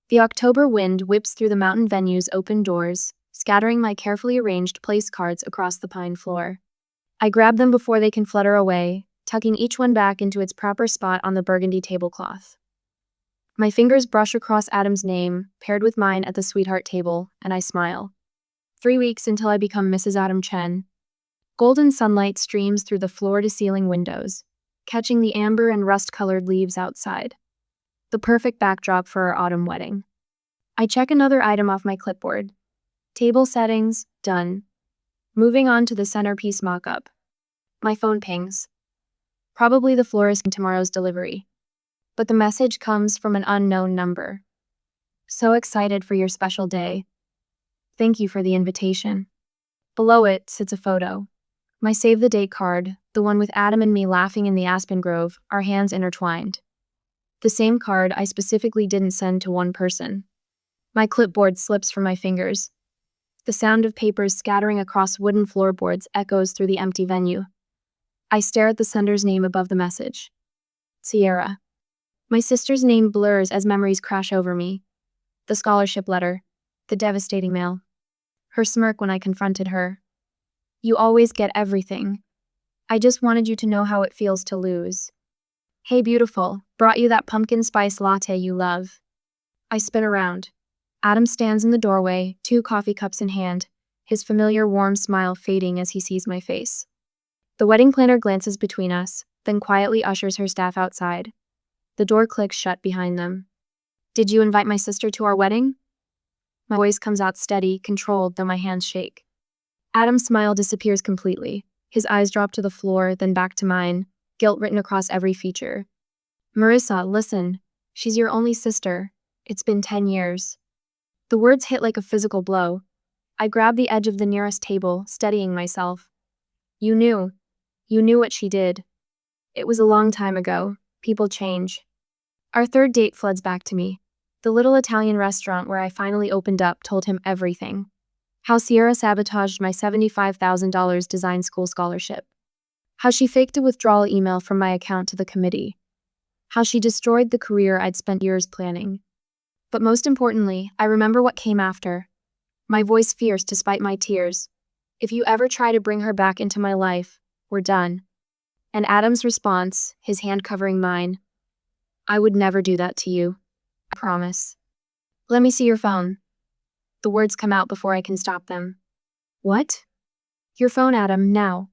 The October wind whips through the mountain venue's open doors, scattering my carefully arranged place cards across the pine floor. I grab them before they can flutter away, tucking each one back into its proper spot on the burgundy tablecloth. My fingers brush across Adam's name, paired with mine at the sweetheart table, and I smile. 3 weeks until I become Mrs. Adam Chen. Golden sunlight streams through the floor-to-ceiling windows, catching the amber and rust-colored leaves outside. The perfect backdrop for our autumn wedding. I check another item off my clipboard. Table settings, done. Moving on to the centerpiece mock-up. My phone pings. Probably the florist in tomorrow's delivery. But the message comes from an unknown number. So excited for your special day. Thank you for the invitation. Below it sits a photo. My save-the-date card, the one with Adam and me laughing in the aspen grove, our hands intertwined. The same card I specifically didn't send to one person. My clipboard slips from my fingers. The sound of papers scattering across wooden floorboards echoes through the empty venue. I stare at the sender's name above the message. Sierra. My sister's name blurs as memories crash over me. The scholarship letter. The devastating mail. Her smirk when I confronted her. You always get everything. I just wanted you to know how it feels to lose. Hey beautiful, brought you that pumpkin spice latte you love. I spin around. Adam stands in the doorway, 2 coffee cups in hand, his familiar warm smile fading as he sees my face. The wedding planner glances between us, then quietly ushers her staff outside. The door clicks shut behind them. Did you invite my sister to our wedding? My voice comes out steady, controlled, though my hands shake. Adam's smile disappears completely. His eyes drop to the floor, then back to mine, guilt written across every feature. Marissa, listen. She's your only sister. It's been 10 years. The words hit like a physical blow. I grab the edge of the nearest table, steadying myself. You knew. You knew what she did. It was a long time ago. People change. Our third date floods back to me. The little Italian restaurant where I finally opened up told him everything. How Sierra sabotaged my $75,000 design school scholarship. How she faked a withdrawal email from my account to the committee. How she destroyed the career I'd spent years planning. But most importantly, I remember what came after. My voice fierce despite my tears. If you ever try to bring her back into my life, we're done. And Adam's response, his hand covering mine. I would never do that to you. I promise. Let me see your phone. The words come out before I can stop them. What? Your phone, Adam, now.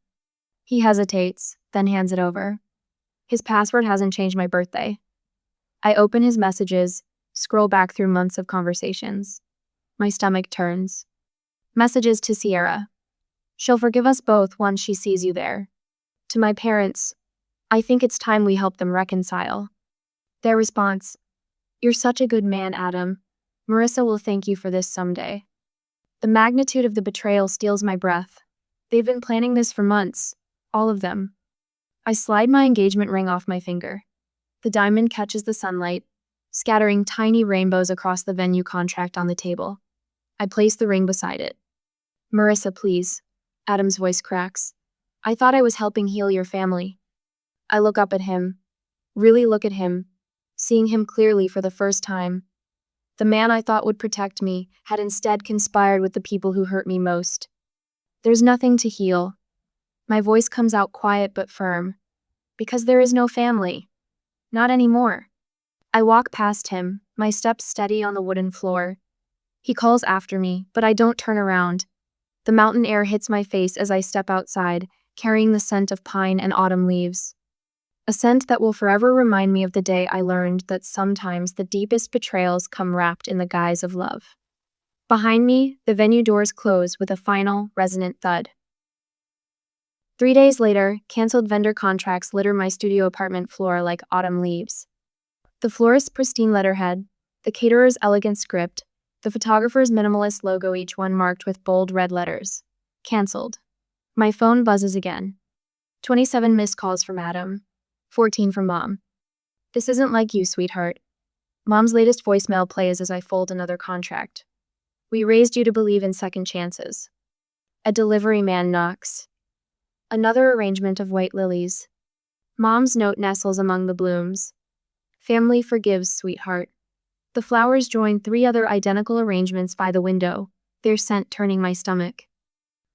He hesitates, then hands it over. His password hasn't changed my birthday. I open his messages, scroll back through months of conversations. My stomach turns. Messages to Sierra. She'll forgive us both once she sees you there. To my parents, I think it's time we help them reconcile. Their response, you're such a good man, Adam. Marissa will thank you for this someday. The magnitude of the betrayal steals my breath. They've been planning this for months. All of them. I slide my engagement ring off my finger. The diamond catches the sunlight, scattering tiny rainbows across the venue contract on the table. I place the ring beside it. Marissa, please. Adam's voice cracks. I thought I was helping heal your family. I look up at him. Really look at him. Seeing him clearly for the first time. The man I thought would protect me had instead conspired with the people who hurt me most. There's nothing to heal. My voice comes out quiet but firm. Because there is no family. Not anymore. I walk past him, my steps steady on the wooden floor. He calls after me, but I don't turn around. The mountain air hits my face as I step outside, carrying the scent of pine and autumn leaves. A scent that will forever remind me of the day I learned that sometimes the deepest betrayals come wrapped in the guise of love. Behind me, the venue doors close with a final, resonant thud. 3 days later, canceled vendor contracts litter my studio apartment floor like autumn leaves. The florist's pristine letterhead, the caterer's elegant script, the photographer's minimalist logo, each one marked with bold red letters. Canceled. My phone buzzes again. 27 missed calls from Adam. 14 from Mom. This isn't like you, sweetheart. Mom's latest voicemail plays as I fold another contract. We raised you to believe in second chances. A delivery man knocks. Another arrangement of white lilies. Mom's note nestles among the blooms. Family forgives, sweetheart. The flowers join 3 other identical arrangements by the window, their scent turning my stomach.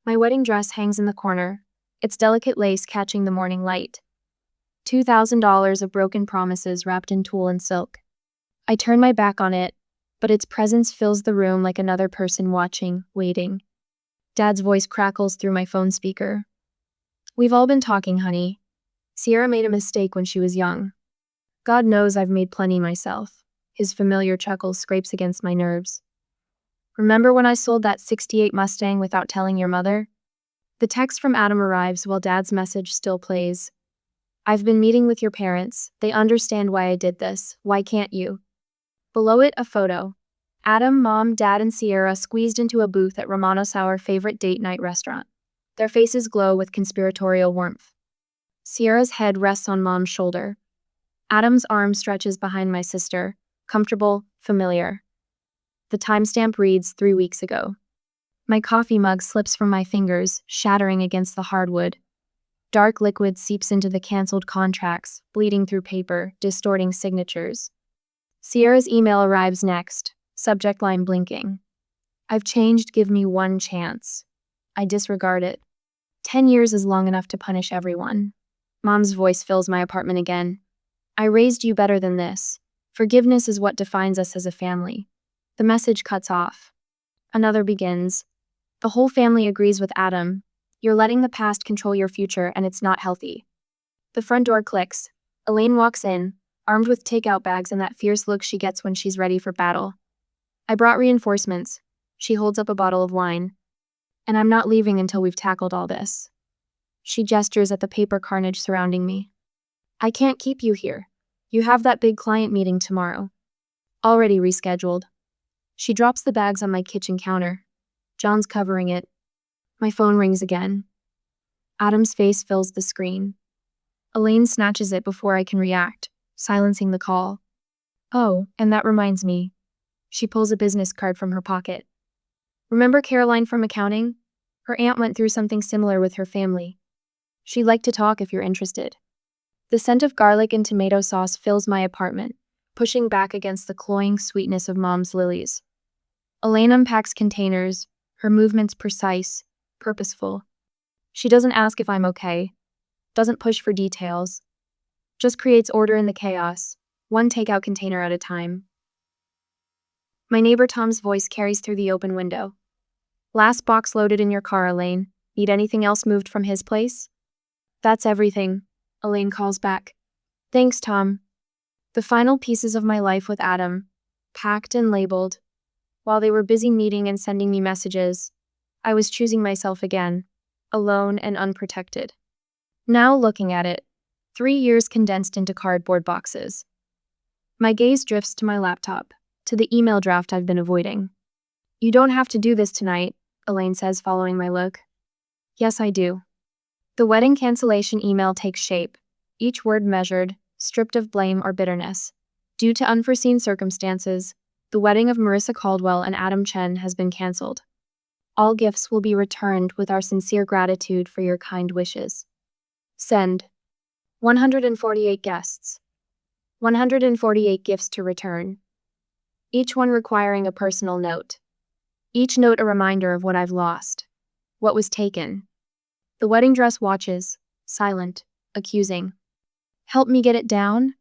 My wedding dress hangs in the corner, its delicate lace catching the morning light. $2,000 of broken promises wrapped in tulle and silk. I turn my back on it, but its presence fills the room like another person watching, waiting. Dad's voice crackles through my phone speaker. "We've all been talking, honey. Sierra made a mistake when she was young. God knows I've made plenty myself." His familiar chuckle scrapes against my nerves. "Remember when I sold that '68 Mustang without telling your mother?" The text from Adam arrives while Dad's message still plays. "I've been meeting with your parents. They understand why I did this. Why can't you?" Below it, a photo. Adam, Mom, Dad, and Sierra squeezed into a booth at Romanos, our favorite date night restaurant. Their faces glow with conspiratorial warmth. Sierra's head rests on Mom's shoulder. Adam's arm stretches behind my sister, comfortable, familiar. The timestamp reads 3 weeks ago. My coffee mug slips from my fingers, shattering against the hardwood. Dark liquid seeps into the canceled contracts, bleeding through paper, distorting signatures. Sierra's email arrives next, subject line blinking. "I've changed, give me one chance." I disregard it. 10 years is long enough to punish everyone. Mom's voice fills my apartment again. "I raised you better than this. Forgiveness is what defines us as a family." The message cuts off. Another begins. "The whole family agrees with Adam. You're letting the past control your future, and it's not healthy." The front door clicks. Elaine walks in, armed with takeout bags and that fierce look she gets when she's ready for battle. "I brought reinforcements." She holds up a bottle of wine. "And I'm not leaving until we've tackled all this." She gestures at the paper carnage surrounding me. "I can't keep you here. You have that big client meeting tomorrow." "Already rescheduled." She drops the bags on my kitchen counter. John's covering it. My phone rings again. Adam's face fills the screen. Elaine snatches it before I can react, silencing the call. "Oh, and that reminds me." She pulls a business card from her pocket. "Remember Caroline from accounting? Her aunt went through something similar with her family. She'd like to talk if you're interested." The scent of garlic and tomato sauce fills my apartment, pushing back against the cloying sweetness of Mom's lilies. Elaine unpacks containers, her movements precise, purposeful. She doesn't ask if I'm okay, doesn't push for details, just creates order in the chaos, one takeout container at a time. My neighbor Tom's voice carries through the open window. "Last box loaded in your car, Elaine. Need anything else moved from his place?" "That's everything," Elaine calls back. "Thanks, Tom." The final pieces of my life with Adam, packed and labeled. While they were busy meeting and sending me messages, I was choosing myself again, alone and unprotected. Now looking at it, 3 years condensed into cardboard boxes. My gaze drifts to my laptop, to the email draft I've been avoiding. "You don't have to do this tonight," Elaine says, following my look. Yes, I do. The wedding cancellation email takes shape, each word measured, stripped of blame or bitterness. Due to unforeseen circumstances, the wedding of Marissa Caldwell and Adam Chen has been canceled. All gifts will be returned with our sincere gratitude for your kind wishes. Send. 148 guests. 148 gifts to return. Each one requiring a personal note. Each note a reminder of what I've lost. What was taken. The wedding dress watches, silent, accusing. "Help me get it down?"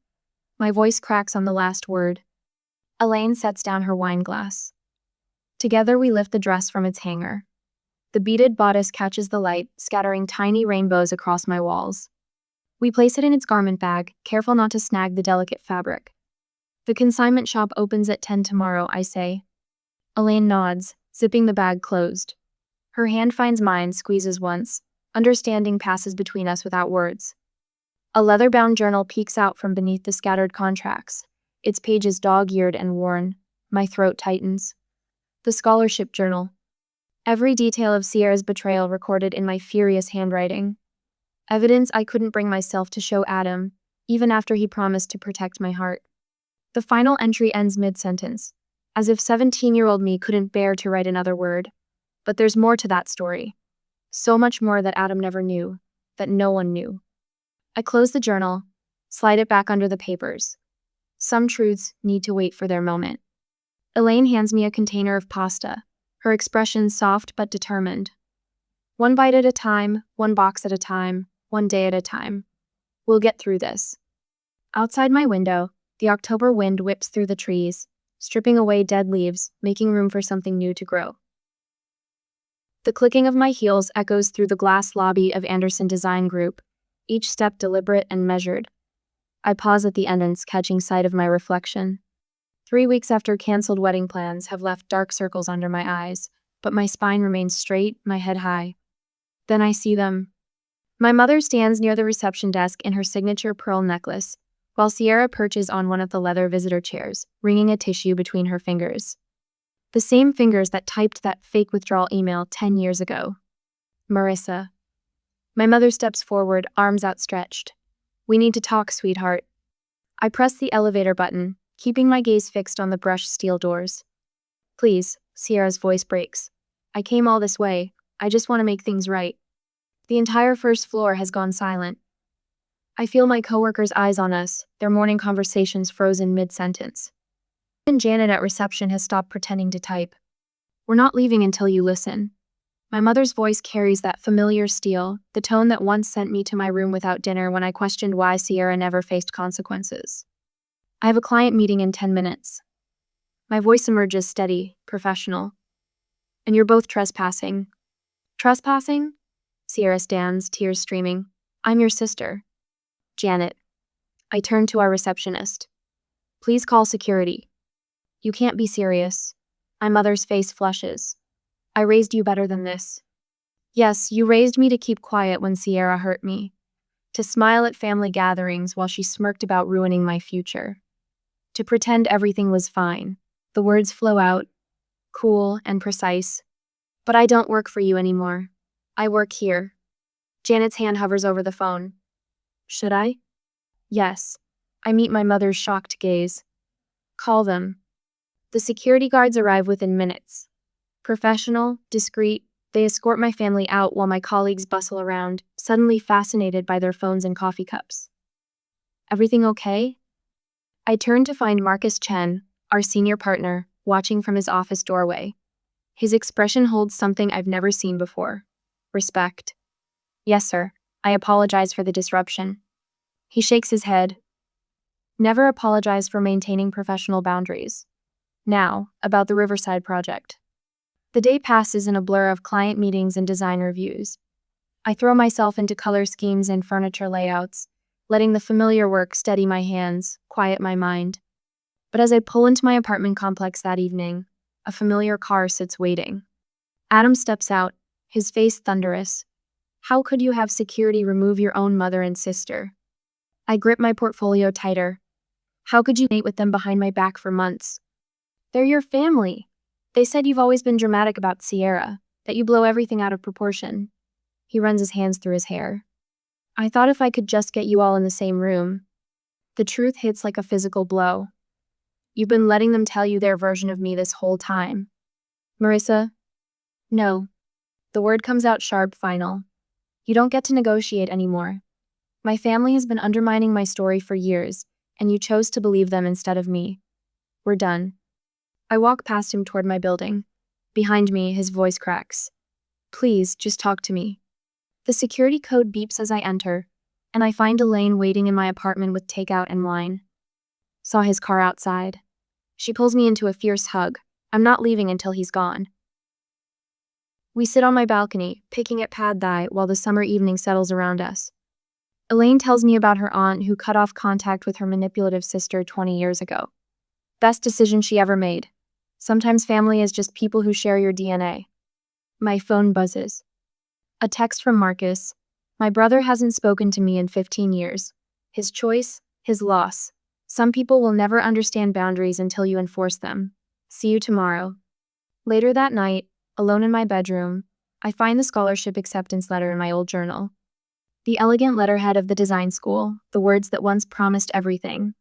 My voice cracks on the last word. Elaine sets down her wine glass. Together we lift the dress from its hanger. The beaded bodice catches the light, scattering tiny rainbows across my walls. We place it in its garment bag, careful not to snag the delicate fabric. "The consignment shop opens at 10 tomorrow," I say. Elaine nods, zipping the bag closed. Her hand finds mine, squeezes once. Understanding passes between us without words. A leather-bound journal peeks out from beneath the scattered contracts, its pages dog-eared and worn. My throat tightens. The scholarship journal. Every detail of Sierra's betrayal recorded in my furious handwriting. Evidence I couldn't bring myself to show Adam, even after he promised to protect my heart. The final entry ends mid-sentence, as if 17-year-old me couldn't bear to write another word. But there's more to that story. So much more that Adam never knew, that no one knew. I close the journal, slide it back under the papers. Some truths need to wait for their moment. Elaine hands me a container of pasta, her expression soft but determined. One bite at a time, one box at a time, one day at a time. We'll get through this. Outside my window, the October wind whips through the trees, stripping away dead leaves, making room for something new to grow. The clicking of my heels echoes through the glass lobby of Anderson Design Group, each step deliberate and measured. I pause at the entrance, catching sight of my reflection. 3 weeks after canceled wedding plans have left dark circles under my eyes, but my spine remains straight, my head high. Then I see them. My mother stands near the reception desk in her signature pearl necklace, while Sierra perches on one of the leather visitor chairs, wringing a tissue between her fingers. The same fingers that typed that fake withdrawal email 10 years ago. Marissa. My mother steps forward, arms outstretched. We need to talk, sweetheart. I press the elevator button, keeping my gaze fixed on the brushed steel doors. Please, Sierra's voice breaks. I came all this way. I just want to make things right. The entire first floor has gone silent. I feel my coworkers' eyes on us, their morning conversations frozen mid-sentence. Even Janet at reception has stopped pretending to type. We're not leaving until you listen. My mother's voice carries that familiar steel, the tone that once sent me to my room without dinner when I questioned why Sierra never faced consequences. I have a client meeting in 10 minutes. My voice emerges steady, professional. And you're both trespassing. Trespassing? Sierra stands, tears streaming. I'm your sister. Janet. I turn to our receptionist. Please call security. You can't be serious. My mother's face flushes. I raised you better than this. Yes, you raised me to keep quiet when Sierra hurt me. To smile at family gatherings while she smirked about ruining my future. To pretend everything was fine. The words flow out, cool and precise. But I don't work for you anymore. I work here. Janet's hand hovers over the phone. Should I? Yes. I meet my mother's shocked gaze. Call them. The security guards arrive within minutes. Professional, discreet, they escort my family out while my colleagues bustle around, suddenly fascinated by their phones and coffee cups. Everything okay? I turn to find Marcus Chen, our senior partner, watching from his office doorway. His expression holds something I've never seen before. Respect. Yes, sir. I apologize for the disruption. He shakes his head. Never apologize for maintaining professional boundaries. Now, about the Riverside project. The day passes in a blur of client meetings and design reviews. I throw myself into color schemes and furniture layouts, letting the familiar work steady my hands, quiet my mind. But as I pull into my apartment complex that evening, a familiar car sits waiting. Adam steps out, his face thunderous. How could you have security remove your own mother and sister? I grip my portfolio tighter. How could you mate with them behind my back for months? They're your family. They said you've always been dramatic about Sierra, that you blow everything out of proportion. He runs his hands through his hair. I thought if I could just get you all in the same room. The truth hits like a physical blow. You've been letting them tell you their version of me this whole time. Marissa? No. The word comes out sharp, final. You don't get to negotiate anymore. My family has been undermining my story for years, and you chose to believe them instead of me. We're done. I walk past him toward my building. Behind me, his voice cracks. Please, just talk to me. The security code beeps as I enter, and I find Elaine waiting in my apartment with takeout and wine. Saw his car outside. She pulls me into a fierce hug. I'm not leaving until he's gone. We sit on my balcony, picking at pad thai while the summer evening settles around us. Elaine tells me about her aunt who cut off contact with her manipulative sister 20 years ago. Best decision she ever made. Sometimes family is just people who share your DNA. My phone buzzes. A text from Marcus. My brother hasn't spoken to me in 15 years. His choice, his loss. Some people will never understand boundaries until you enforce them. See you tomorrow. Later that night, alone in my bedroom, I find the scholarship acceptance letter in my old journal. The elegant letterhead of the design school, the words that once promised everything.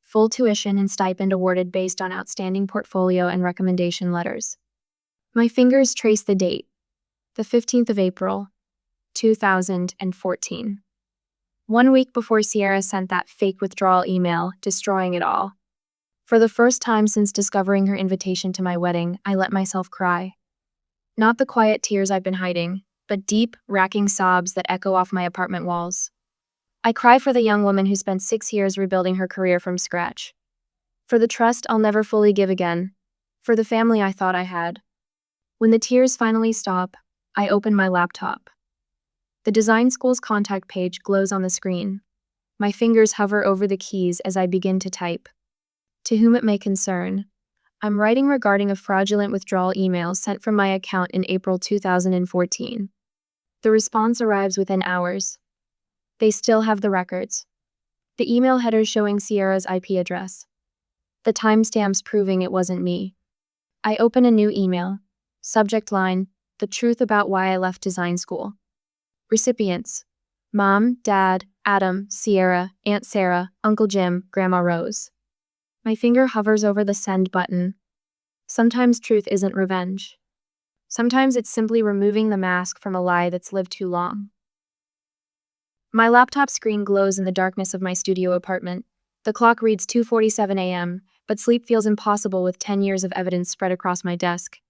Full tuition and stipend awarded based on outstanding portfolio and recommendation letters. My fingers trace the date, the 15th of April, 2014. 1 week before Sierra sent that fake withdrawal email, destroying it all. For the first time since discovering her invitation to my wedding, I let myself cry. Not the quiet tears I've been hiding, but deep, racking sobs that echo off my apartment walls. I cry for the young woman who spent 6 years rebuilding her career from scratch. For the trust I'll never fully give again. For the family I thought I had. When the tears finally stop, I open my laptop. The design school's contact page glows on the screen. My fingers hover over the keys as I begin to type. To whom it may concern, I'm writing regarding a fraudulent withdrawal email sent from my account in April 2014. The response arrives within hours. They still have the records. The email header showing Sierra's IP address. The timestamps proving it wasn't me. I open a new email. Subject line, the truth about why I left design school. Recipients, Mom, Dad, Adam, Sierra, Aunt Sarah, Uncle Jim, Grandma Rose. My finger hovers over the send button. Sometimes truth isn't revenge. Sometimes it's simply removing the mask from a lie that's lived too long. My laptop screen glows in the darkness of my studio apartment. The clock reads 2:47 a.m., but sleep feels impossible with 10 years of evidence spread across my desk.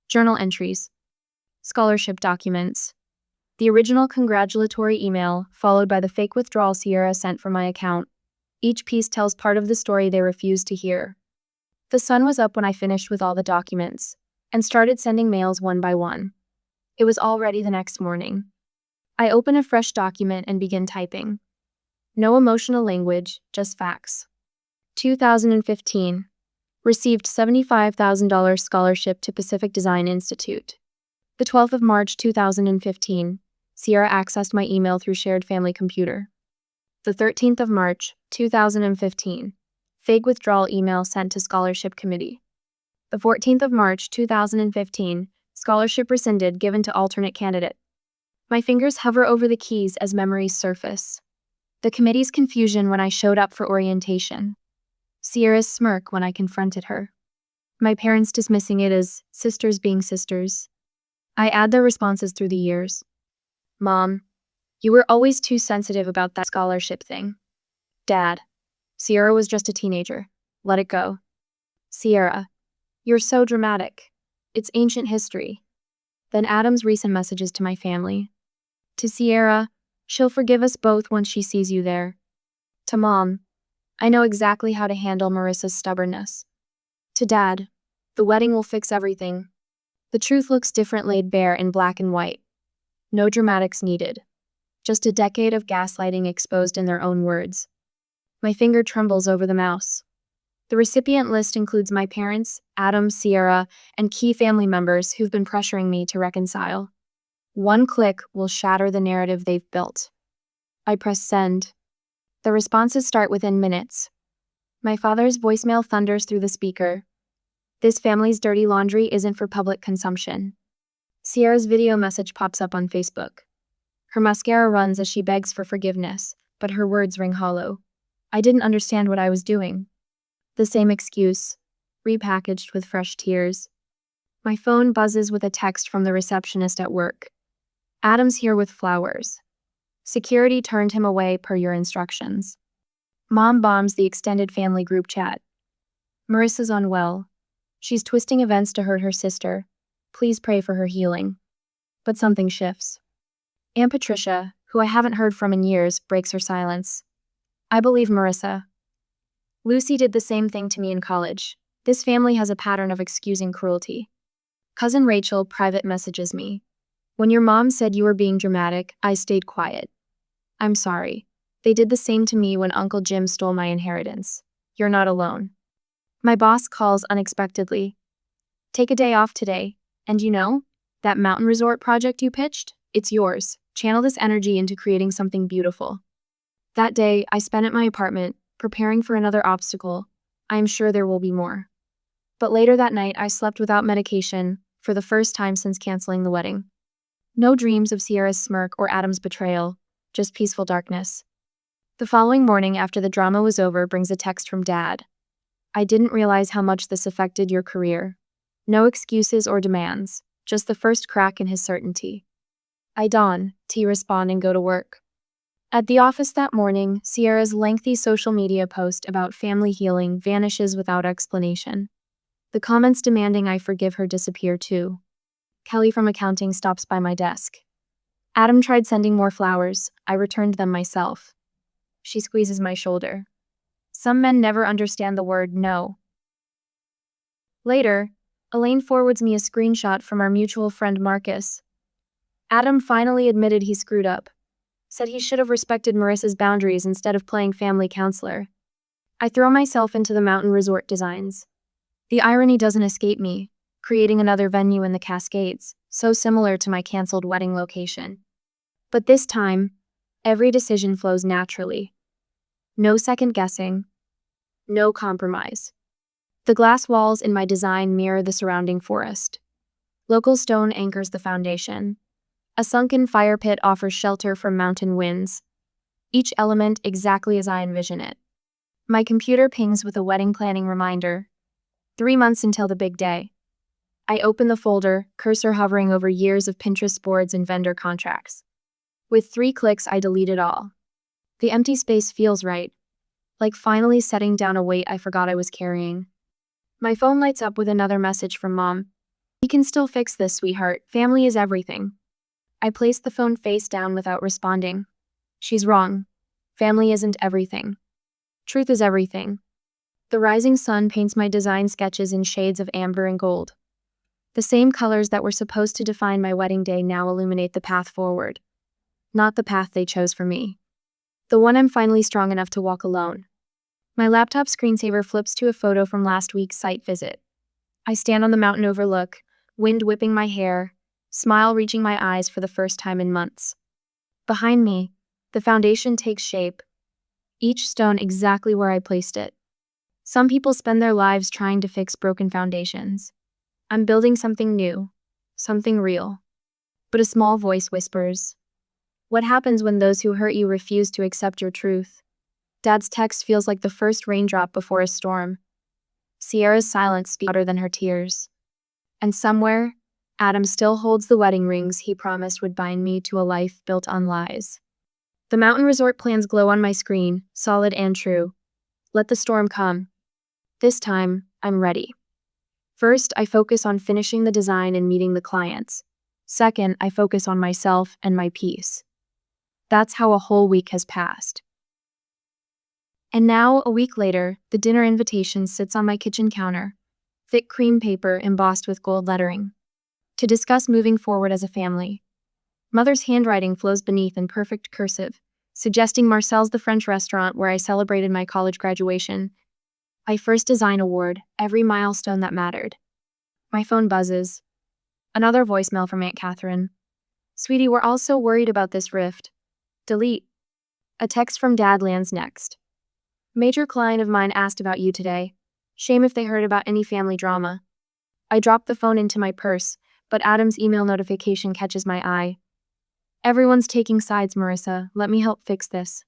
Journal entries. Scholarship documents. The original congratulatory email, followed by the fake withdrawal Sierra sent from my account. Each piece tells part of the story they refused to hear. The sun was up when I finished with all the documents, and started sending mails one by one. It was all ready the next morning. I open a fresh document and begin typing. No emotional language, just facts. 2015. Received $75,000 scholarship to Pacific Design Institute. The 12th of March 2015. Sierra accessed my email through shared family computer. The 13th of March 2015. Fake withdrawal email sent to scholarship committee. The 14th of March 2015. Scholarship rescinded given to alternate candidate. My fingers hover over the keys as memories surface. The committee's confusion when I showed up for orientation. Sierra's smirk when I confronted her. My parents dismissing it as sisters being sisters. I add their responses through the years. Mom, you were always too sensitive about that scholarship thing. Dad, Sierra was just a teenager. Let it go. Sierra, you're so dramatic. It's ancient history. Then Adam's recent messages to my family. To Sierra, she'll forgive us both once she sees you there. To Mom, I know exactly how to handle Marissa's stubbornness. To Dad, the wedding will fix everything. The truth looks different laid bare in black and white. No dramatics needed. Just a decade of gaslighting exposed in their own words. My finger trembles over the mouse. The recipient list includes my parents, Adam, Sierra, and key family members who've been pressuring me to reconcile. One click will shatter the narrative they've built. I press send. The responses start within minutes. My father's voicemail thunders through the speaker. This family's dirty laundry isn't for public consumption. Sierra's video message pops up on Facebook. Her mascara runs as she begs for forgiveness, but her words ring hollow. I didn't understand what I was doing. The same excuse, repackaged with fresh tears. My phone buzzes with a text from the receptionist at work. Adam's here with flowers. Security turned him away per your instructions. Mom bombs the extended family group chat. Marissa's unwell. She's twisting events to hurt her sister. Please pray for her healing. But something shifts. Aunt Patricia, who I haven't heard from in years, breaks her silence. I believe Marissa. Lucy did the same thing to me in college. This family has a pattern of excusing cruelty. Cousin Rachel private messages me. When your mom said you were being dramatic, I stayed quiet. I'm sorry. They did the same to me when Uncle Jim stole my inheritance. You're not alone. My boss calls unexpectedly. Take a day off today. And you know, that mountain resort project you pitched? It's yours. Channel this energy into creating something beautiful. That day, I spent at my apartment, preparing for another obstacle. I am sure there will be more. But later that night, I slept without medication, for the first time since canceling the wedding. No dreams of Sierra's smirk or Adam's betrayal, just peaceful darkness. The following morning after the drama was over brings a text from Dad. I didn't realize how much this affected your career. No excuses or demands, just the first crack in his certainty. I don, T respond and go to work. At the office that morning, Sierra's lengthy social media post about family healing vanishes without explanation. The comments demanding I forgive her disappear too. Kelly from accounting stops by my desk. Adam tried sending more flowers. I returned them myself. She squeezes my shoulder. Some men never understand the word no. Later, Elaine forwards me a screenshot from our mutual friend Marcus. Adam finally admitted he screwed up. Said he should have respected Marissa's boundaries instead of playing family counselor. I throw myself into the mountain resort designs. The irony doesn't escape me, creating another venue in the Cascades, so similar to my canceled wedding location. But this time, every decision flows naturally. No second guessing, no compromise. The glass walls in my design mirror the surrounding forest. Local stone anchors the foundation. A sunken fire pit offers shelter from mountain winds. Each element exactly as I envision it. My computer pings with a wedding planning reminder. 3 months until the big day. I open the folder, cursor hovering over years of Pinterest boards and vendor contracts. With 3 clicks, I delete it all. The empty space feels right, like finally setting down a weight I forgot I was carrying. My phone lights up with another message from Mom. "We can still fix this, sweetheart. Family is everything." I place the phone face down without responding. She's wrong. Family isn't everything. Truth is everything. The rising sun paints my design sketches in shades of amber and gold. The same colors that were supposed to define my wedding day now illuminate the path forward. Not the path they chose for me. The one I'm finally strong enough to walk alone. My laptop screensaver flips to a photo from last week's site visit. I stand on the mountain overlook, wind whipping my hair, smile reaching my eyes for the first time in months. Behind me, the foundation takes shape, each stone exactly where I placed it. Some people spend their lives trying to fix broken foundations. I'm building something new, something real. But a small voice whispers, "What happens when those who hurt you refuse to accept your truth?" Dad's text feels like the first raindrop before a storm. Sierra's silence speaks louder than her tears. And somewhere, Adam still holds the wedding rings he promised would bind me to a life built on lies. The mountain resort plans glow on my screen, solid and true. Let the storm come. This time, I'm ready. First, I focus on finishing the design and meeting the clients. Second, I focus on myself and my peace. That's how a whole week has passed. And now, a week later, the dinner invitation sits on my kitchen counter, thick cream paper embossed with gold lettering. To discuss moving forward as a family. Mother's handwriting flows beneath in perfect cursive, suggesting Marcel's the French restaurant where I celebrated my college graduation. My first design award, every milestone that mattered. My phone buzzes. Another voicemail from Aunt Catherine. "Sweetie, we're all so worried about this rift." Delete. A text from Dad lands next. "Major client of mine asked about you today. Shame if they heard about any family drama." I drop the phone into my purse, but Adam's email notification catches my eye. "Everyone's taking sides, Marissa. Let me help fix this."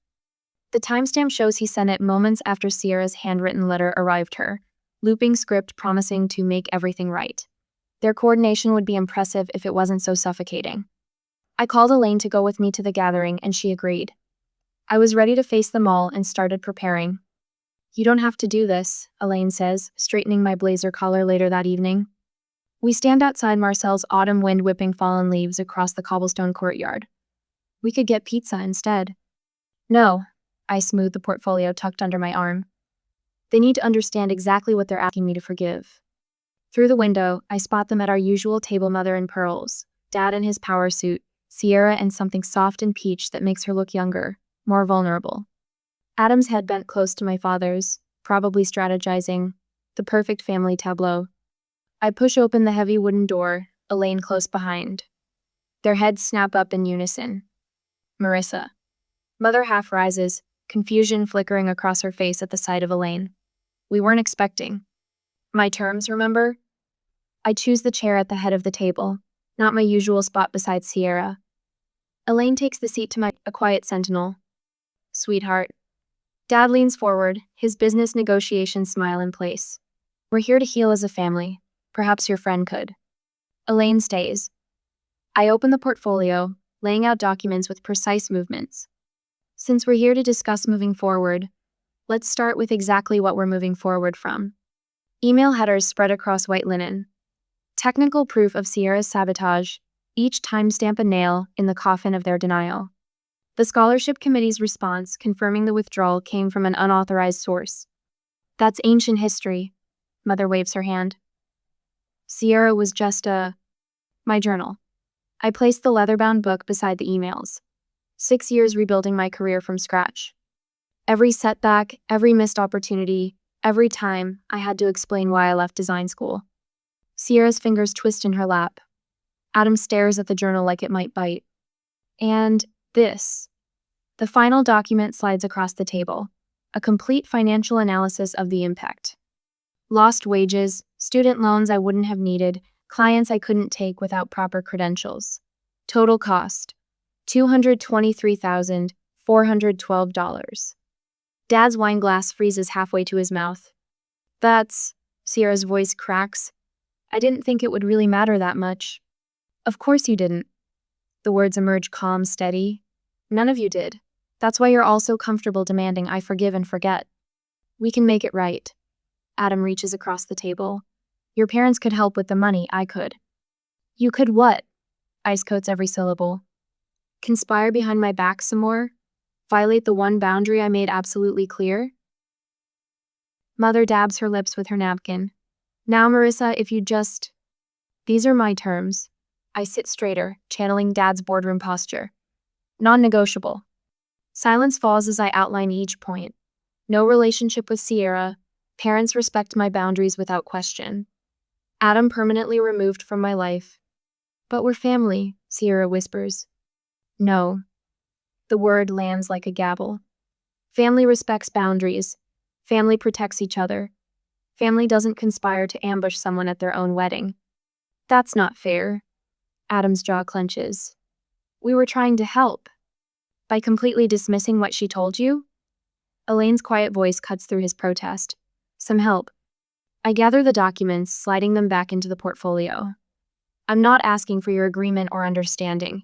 The timestamp shows he sent it moments after Sierra's handwritten letter arrived her, looping script promising to make everything right. Their coordination would be impressive if it wasn't so suffocating. I called Elaine to go with me to the gathering, and she agreed. I was ready to face them all and started preparing. "You don't have to do this," Elaine says, straightening my blazer collar later that evening. We stand outside Marcel's autumn wind whipping fallen leaves across the cobblestone courtyard. "We could get pizza instead." "No," I smooth the portfolio tucked under my arm. "They need to understand exactly what they're asking me to forgive." Through the window, I spot them at our usual table, mother in pearls, Dad in his power suit, Sierra in something soft and peach that makes her look younger, more vulnerable. Adam's head bent close to my father's, probably strategizing, the perfect family tableau. I push open the heavy wooden door, Elaine close behind. Their heads snap up in unison. "Marissa." Mother half rises, confusion flickering across her face at the sight of Elaine. "We weren't expecting." "My terms, remember?" I choose the chair at the head of the table, not my usual spot beside Sierra. Elaine takes the seat to a quiet sentinel. "Sweetheart." Dad leans forward, his business negotiation smile in place. "We're here to heal as a family. Perhaps your friend could." Elaine stays. I open the portfolio, laying out documents with precise movements. Since we're here to discuss moving forward, let's start with exactly what we're moving forward from. Email headers spread across white linen. Technical proof of Sierra's sabotage, each timestamp a nail in the coffin of their denial. The scholarship committee's response confirming the withdrawal came from an unauthorized source. That's ancient history. Mother waves her hand. Sierra was just my journal. I placed the leather-bound book beside the emails. 6 years rebuilding my career from scratch. Every setback, every missed opportunity, every time I had to explain why I left design school. Sierra's fingers twist in her lap. Adam stares at the journal like it might bite. And this. The final document slides across the table. A complete financial analysis of the impact. Lost wages, student loans I wouldn't have needed, clients I couldn't take without proper credentials. Total cost, $223,412. Dad's wine glass freezes halfway to his mouth. Sierra's voice cracks. I didn't think it would really matter that much. Of course you didn't. The words emerge calm, steady. None of you did. That's why you're all so comfortable demanding I forgive and forget. We can make it right. Adam reaches across the table. Your parents could help with the money, I could. You could what? Ice coats every syllable. Conspire behind my back some more? Violate the one boundary I made absolutely clear? Mother dabs her lips with her napkin. Now, Marissa, if you just... These are my terms. I sit straighter, channeling Dad's boardroom posture. Non-negotiable. Silence falls as I outline each point. No relationship with Sierra. Parents respect my boundaries without question. Adam permanently removed from my life. But we're family, Sierra whispers. No. The word lands like a gavel. Family respects boundaries. Family protects each other. Family doesn't conspire to ambush someone at their own wedding. That's not fair. Adam's jaw clenches. We were trying to help. By completely dismissing what she told you? Elaine's quiet voice cuts through his protest. Some help. I gather the documents, sliding them back into the portfolio. I'm not asking for your agreement or understanding.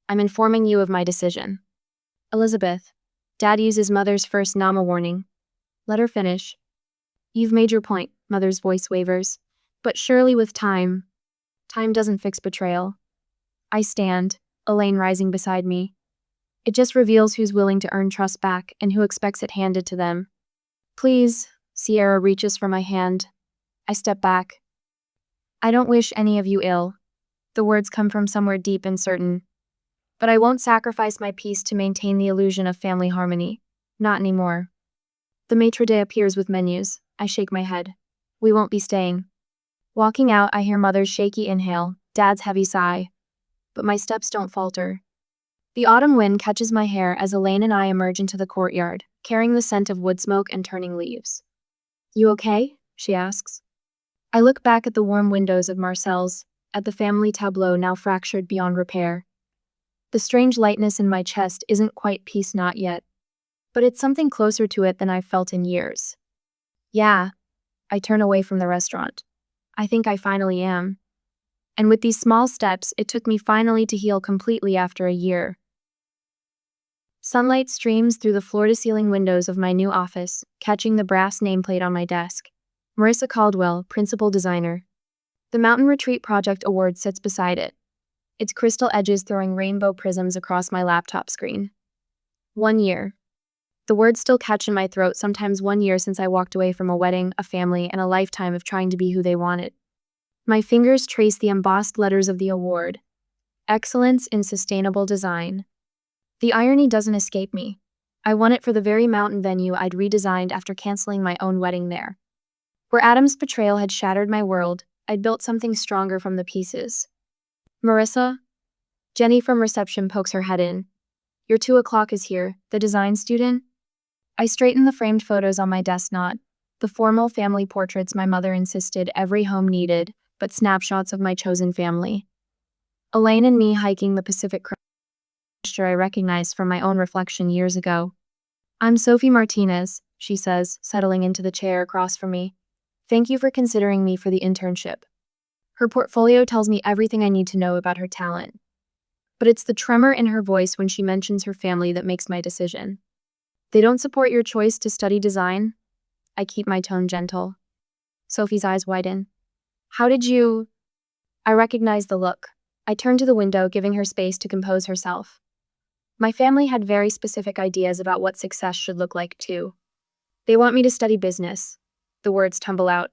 I'm informing you of my decision. Elizabeth. Dad uses Mother's first Nama warning. Let her finish. You've made your point, Mother's voice wavers. But surely with time. Time doesn't fix betrayal. I stand, Elaine rising beside me. It just reveals who's willing to earn trust back and who expects it handed to them. Please, Sierra reaches for my hand. I step back. I don't wish any of you ill. The words come from somewhere deep and certain. But I won't sacrifice my peace to maintain the illusion of family harmony. Not anymore. The maitre d' appears with menus. I shake my head. We won't be staying. Walking out, I hear Mother's shaky inhale, Dad's heavy sigh. But my steps don't falter. The autumn wind catches my hair as Elaine and I emerge into the courtyard, carrying the scent of wood smoke and turning leaves. You okay? She asks. I look back at the warm windows of Marcel's, at the family tableau now fractured beyond repair. The strange lightness in my chest isn't quite peace not yet, but it's something closer to it than I've felt in years. Yeah, I turn away from the restaurant. I think I finally am. And with these small steps, it took me finally to heal completely after a year. Sunlight streams through the floor-to-ceiling windows of my new office, catching the brass nameplate on my desk. Marissa Caldwell, Principal Designer. The Mountain Retreat Project Award sits beside it, its crystal edges throwing rainbow prisms across my laptop screen. 1 year. The words still catch in my throat, sometimes 1 year since I walked away from a wedding, a family, and a lifetime of trying to be who they wanted. My fingers trace the embossed letters of the award. Excellence in Sustainable Design. The irony doesn't escape me. I won it for the very mountain venue I'd redesigned after canceling my own wedding there. Where Adam's betrayal had shattered my world, I'd built something stronger from the pieces. Marissa? Jenny from reception pokes her head in. Your 2 o'clock is here, the design student? I straighten the framed photos on my desk, not the formal family portraits my mother insisted every home needed, but snapshots of my chosen family. Elaine and me hiking the Pacific Crest, I recognized from my own reflection years ago. I'm Sophie Martinez, she says, settling into the chair across from me. Thank you for considering me for the internship. Her portfolio tells me everything I need to know about her talent. But it's the tremor in her voice when she mentions her family that makes my decision. They don't support your choice to study design? I keep my tone gentle. Sophie's eyes widen. How did you? I recognize the look. I turn to the window, giving her space to compose herself. My family had very specific ideas about what success should look like, too. They want me to study business. The words tumble out.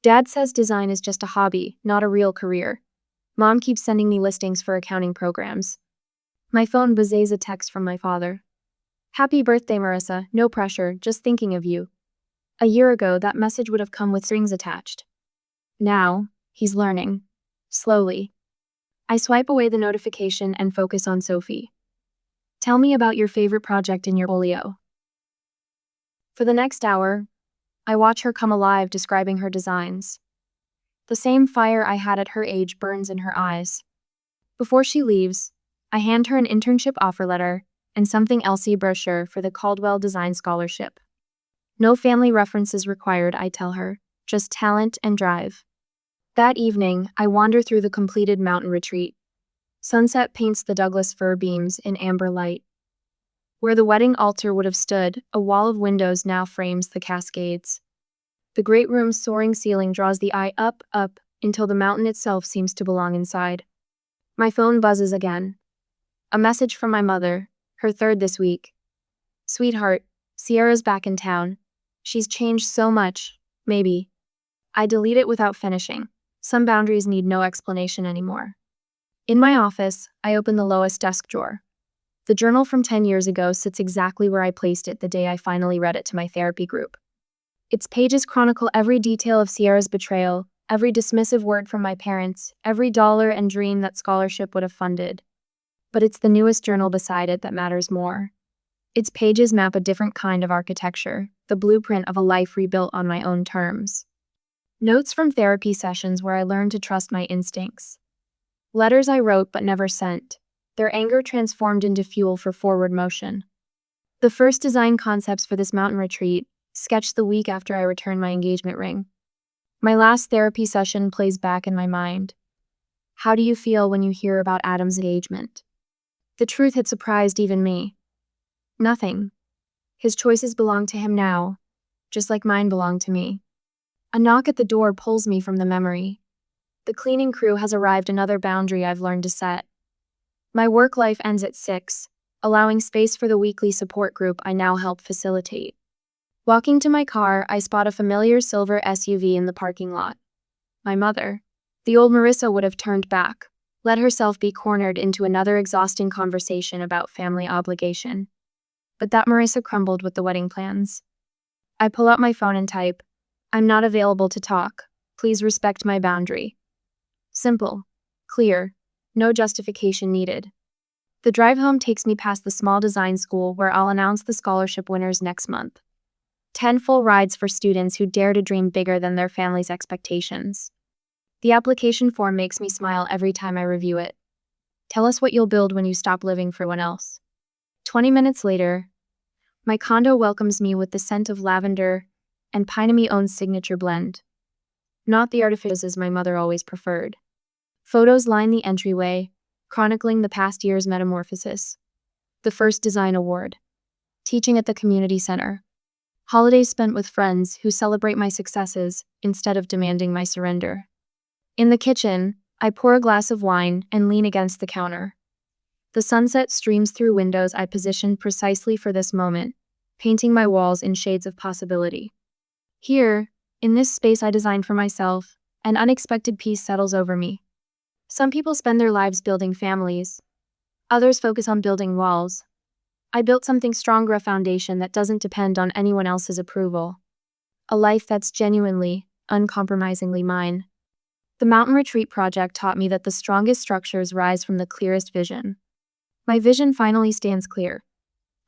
Dad says design is just a hobby, not a real career. Mom keeps sending me listings for accounting programs. My phone buzzes a text from my father. Happy birthday, Marissa. No pressure, just thinking of you. A year ago, that message would have come with strings attached. Now, he's learning. Slowly. I swipe away the notification and focus on Sophie. Tell me about your favorite project in your portfolio. For the next hour, I watch her come alive describing her designs. The same fire I had at her age burns in her eyes. Before she leaves, I hand her an internship offer letter and something LC brochure for the Caldwell Design Scholarship. No family references required, I tell her, just talent and drive. That evening, I wander through the completed mountain retreat. Sunset paints the Douglas fir beams in amber light. Where the wedding altar would have stood, a wall of windows now frames the cascades. The great room's soaring ceiling draws the eye up, until the mountain itself seems to belong inside. My phone buzzes again. A message from my mother, her third this week. Sweetheart, Sierra's back in town. She's changed so much, maybe. I delete it without finishing. Some boundaries need no explanation anymore. In my office, I open the lowest desk drawer. The journal from 10 years ago sits exactly where I placed it the day I finally read it to my therapy group. Its pages chronicle every detail of Sierra's betrayal, every dismissive word from my parents, every dollar and dream that scholarship would have funded. But it's the newest journal beside it that matters more. Its pages map a different kind of architecture, the blueprint of a life rebuilt on my own terms. Notes from therapy sessions where I learned to trust my instincts. Letters I wrote but never sent, their anger transformed into fuel for forward motion. The first design concepts for this mountain retreat, sketched the week after I returned my engagement ring. My last therapy session plays back in my mind. How do you feel when you hear about Adam's engagement? The truth had surprised even me. Nothing. His choices belong to him now, just like mine belong to me. A knock at the door pulls me from the memory. The cleaning crew has arrived, another boundary I've learned to set. My work life ends at 6, allowing space for the weekly support group I now help facilitate. Walking to my car, I spot a familiar silver SUV in the parking lot. My mother. The old Marissa would have turned back, let herself be cornered into another exhausting conversation about family obligation. But that Marissa crumbled with the wedding plans. I pull out my phone and type, "I'm not available to talk. Please respect my boundary." Simple. Clear. No justification needed. The drive home takes me past the small design school where I'll announce the scholarship winners next month. 10 full rides for students who dare to dream bigger than their family's expectations. The application form makes me smile every time I review it. Tell us what you'll build when you stop living for anyone else. 20 minutes later, my condo welcomes me with the scent of lavender and Pinami own's signature blend. Not the artifices my mother always preferred. Photos line the entryway, chronicling the past year's metamorphosis. The first design award. Teaching at the community center. Holidays spent with friends who celebrate my successes instead of demanding my surrender. In the kitchen, I pour a glass of wine and lean against the counter. The sunset streams through windows I positioned precisely for this moment, painting my walls in shades of possibility. Here, in this space I designed for myself, an unexpected peace settles over me. Some people spend their lives building families. Others focus on building walls. I built something stronger, a foundation that doesn't depend on anyone else's approval. A life that's genuinely, uncompromisingly mine. The Mountain Retreat project taught me that the strongest structures rise from the clearest vision. My vision finally stands clear.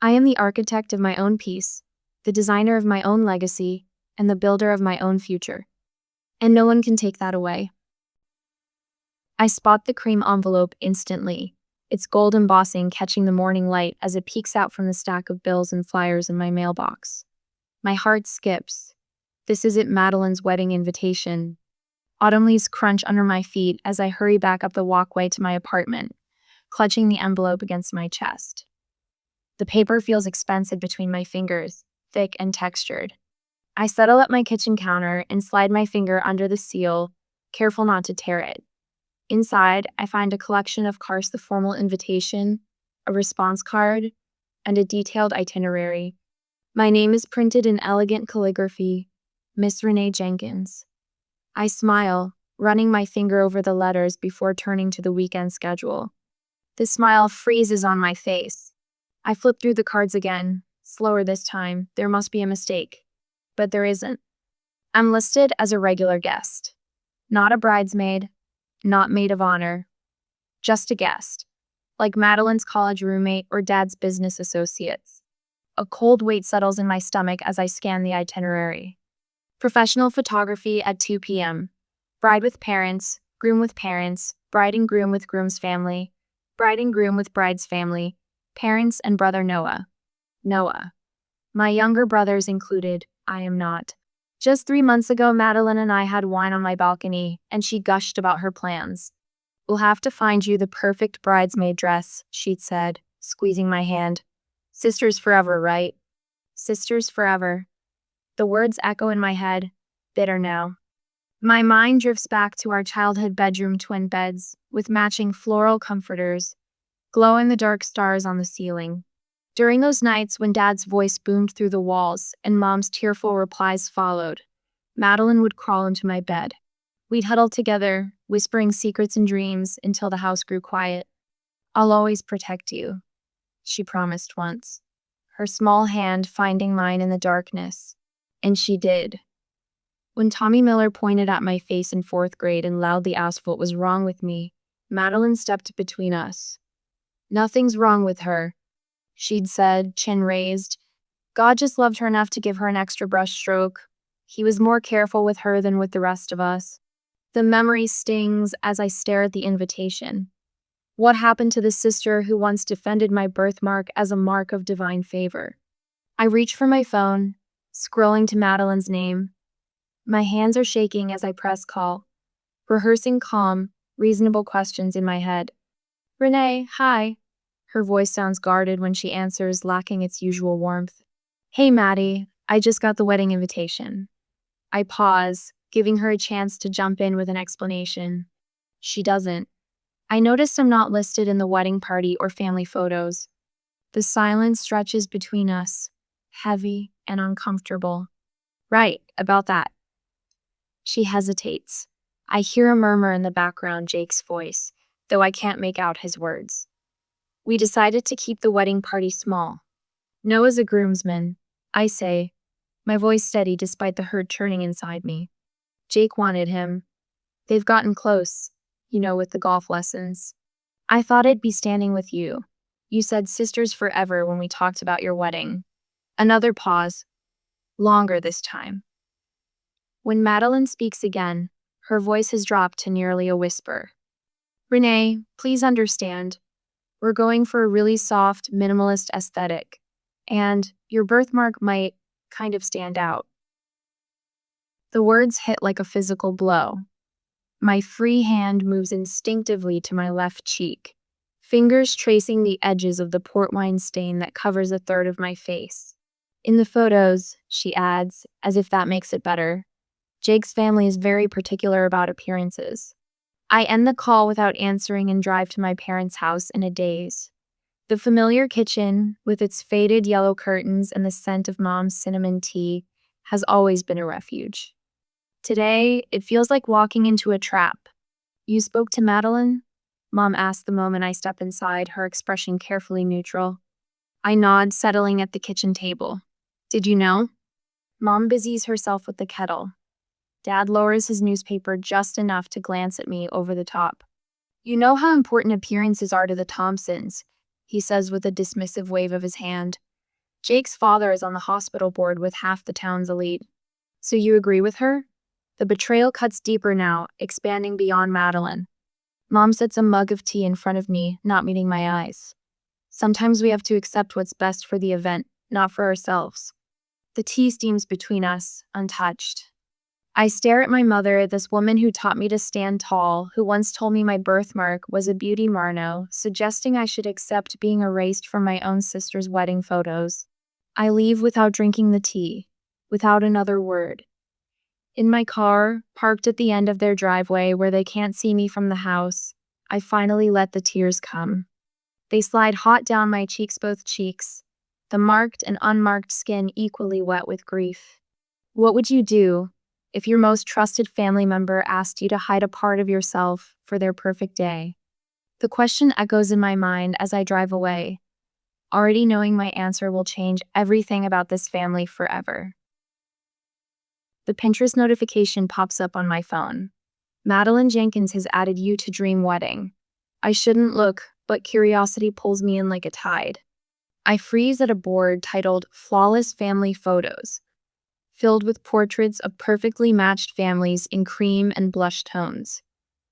I am the architect of my own peace, the designer of my own legacy, and the builder of my own future. And no one can take that away. I spot the cream envelope instantly, its gold embossing catching the morning light as it peeks out from the stack of bills and flyers in my mailbox. My heart skips. This isn't Madeline's wedding invitation. Autumn leaves crunch under my feet as I hurry back up the walkway to my apartment, clutching the envelope against my chest. The paper feels expensive between my fingers, thick and textured. I settle at my kitchen counter and slide my finger under the seal, careful not to tear it. Inside, I find a collection of cards: the formal invitation, a response card, and a detailed itinerary. My name is printed in elegant calligraphy, Miss Renee Jenkins. I smile, running my finger over the letters before turning to the weekend schedule. The smile freezes on my face. I flip through the cards again, slower this time. There must be a mistake. But there isn't. I'm listed as a regular guest. Not a bridesmaid, not maid of honor. Just a guest. Like Madeline's college roommate or Dad's business associates. A cold weight settles in my stomach as I scan the itinerary. Professional photography at 2 p.m. Bride with parents, groom with parents, bride and groom with groom's family, bride and groom with bride's family, parents and brother Noah. Noah. My younger brothers included. I am not. Just 3 months ago, Madeline and I had wine on my balcony, and she gushed about her plans. We'll have to find you the perfect bridesmaid dress, she said, squeezing my hand. Sisters forever, right? Sisters forever. The words echo in my head, bitter now. My mind drifts back to our childhood bedroom twin beds, with matching floral comforters, glow-in-the-dark stars on the ceiling. During those nights when Dad's voice boomed through the walls and Mom's tearful replies followed, Madeline would crawl into my bed. We'd huddle together, whispering secrets and dreams until the house grew quiet. I'll always protect you, she promised once, her small hand finding mine in the darkness. And she did. When Tommy Miller pointed at my face in 4th grade and loudly asked what was wrong with me, Madeline stepped between us. Nothing's wrong with her, she'd said, chin raised. God just loved her enough to give her an extra brushstroke. He was more careful with her than with the rest of us. The memory stings as I stare at the invitation. What happened to the sister who once defended my birthmark as a mark of divine favor? I reach for my phone, scrolling to Madeline's name. My hands are shaking as I press call, rehearsing calm, reasonable questions in my head. Renee, hi. Her voice sounds guarded when she answers, lacking its usual warmth. Hey, Maddie, I just got the wedding invitation. I pause, giving her a chance to jump in with an explanation. She doesn't. I noticed I'm not listed in the wedding party or family photos. The silence stretches between us, heavy and uncomfortable. Right, about that. She hesitates. I hear a murmur in the background, Jake's voice, though I can't make out his words. We decided to keep the wedding party small. Noah's a groomsman, I say, my voice steady despite the hurt churning inside me. Jake wanted him. They've gotten close, with the golf lessons. I thought I'd be standing with you. You said sisters forever when we talked about your wedding. Another pause. Longer this time. When Madeline speaks again, her voice has dropped to nearly a whisper. Renee, please understand. We're going for a really soft, minimalist aesthetic. And your birthmark might kind of stand out. The words hit like a physical blow. My free hand moves instinctively to my left cheek, fingers tracing the edges of the port wine stain that covers a third of my face. In the photos, she adds, as if that makes it better, Jake's family is very particular about appearances. I end the call without answering and drive to my parents' house in a daze. The familiar kitchen, with its faded yellow curtains and the scent of Mom's cinnamon tea, has always been a refuge. Today, it feels like walking into a trap. You spoke to Madeline? Mom asked the moment I step inside, her expression carefully neutral. I nod, settling at the kitchen table. Did you know? Mom busies herself with the kettle. Dad lowers his newspaper just enough to glance at me over the top. You know how important appearances are to the Thompsons, he says with a dismissive wave of his hand. Jake's father is on the hospital board with half the town's elite. So you agree with her? The betrayal cuts deeper now, expanding beyond Madeline. Mom sets a mug of tea in front of me, not meeting my eyes. Sometimes we have to accept what's best for the event, not for ourselves. The tea steams between us, untouched. I stare at my mother, this woman who taught me to stand tall, who once told me my birthmark was a beauty marno, suggesting I should accept being erased from my own sister's wedding photos. I leave without drinking the tea, without another word. In my car, parked at the end of their driveway where they can't see me from the house, I finally let the tears come. They slide hot down my cheeks, both cheeks, the marked and unmarked skin equally wet with grief. What would you do if your most trusted family member asked you to hide a part of yourself for their perfect day? The question echoes in my mind as I drive away, already knowing my answer will change everything about this family forever. The Pinterest notification pops up on my phone. Madeline Jenkins has added you to Dream Wedding. I shouldn't look, but curiosity pulls me in like a tide. I freeze at a board titled Flawless Family Photos, filled with portraits of perfectly matched families in cream and blush tones.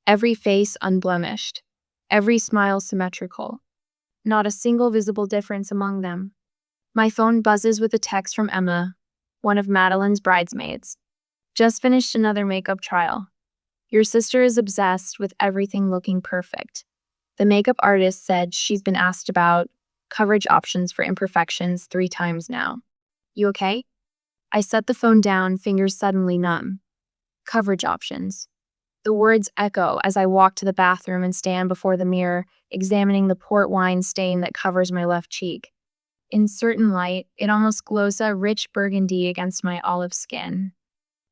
Every face unblemished, every smile symmetrical. Not a single visible difference among them. My phone buzzes with a text from Emma, one of Madeline's bridesmaids. Just finished another makeup trial. Your sister is obsessed with everything looking perfect. The makeup artist said she's been asked about coverage options for imperfections 3 times now. You okay? I set the phone down, fingers suddenly numb. Coverage options. The words echo as I walk to the bathroom and stand before the mirror, examining the port wine stain that covers my left cheek. In certain light, it almost glows a rich burgundy against my olive skin.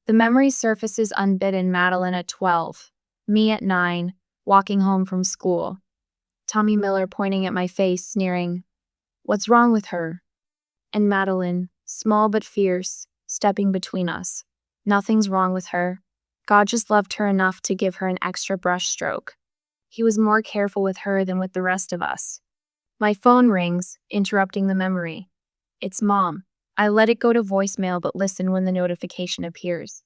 The memory surfaces unbidden: Madeline at 12, me at 9, walking home from school. Tommy Miller pointing at my face, sneering, "What's wrong with her?" And Madeline, small but fierce, stepping between us. Nothing's wrong with her. God just loved her enough to give her an extra brush stroke. He was more careful with her than with the rest of us. My phone rings, interrupting the memory. It's Mom. I let it go to voicemail but listen when the notification appears.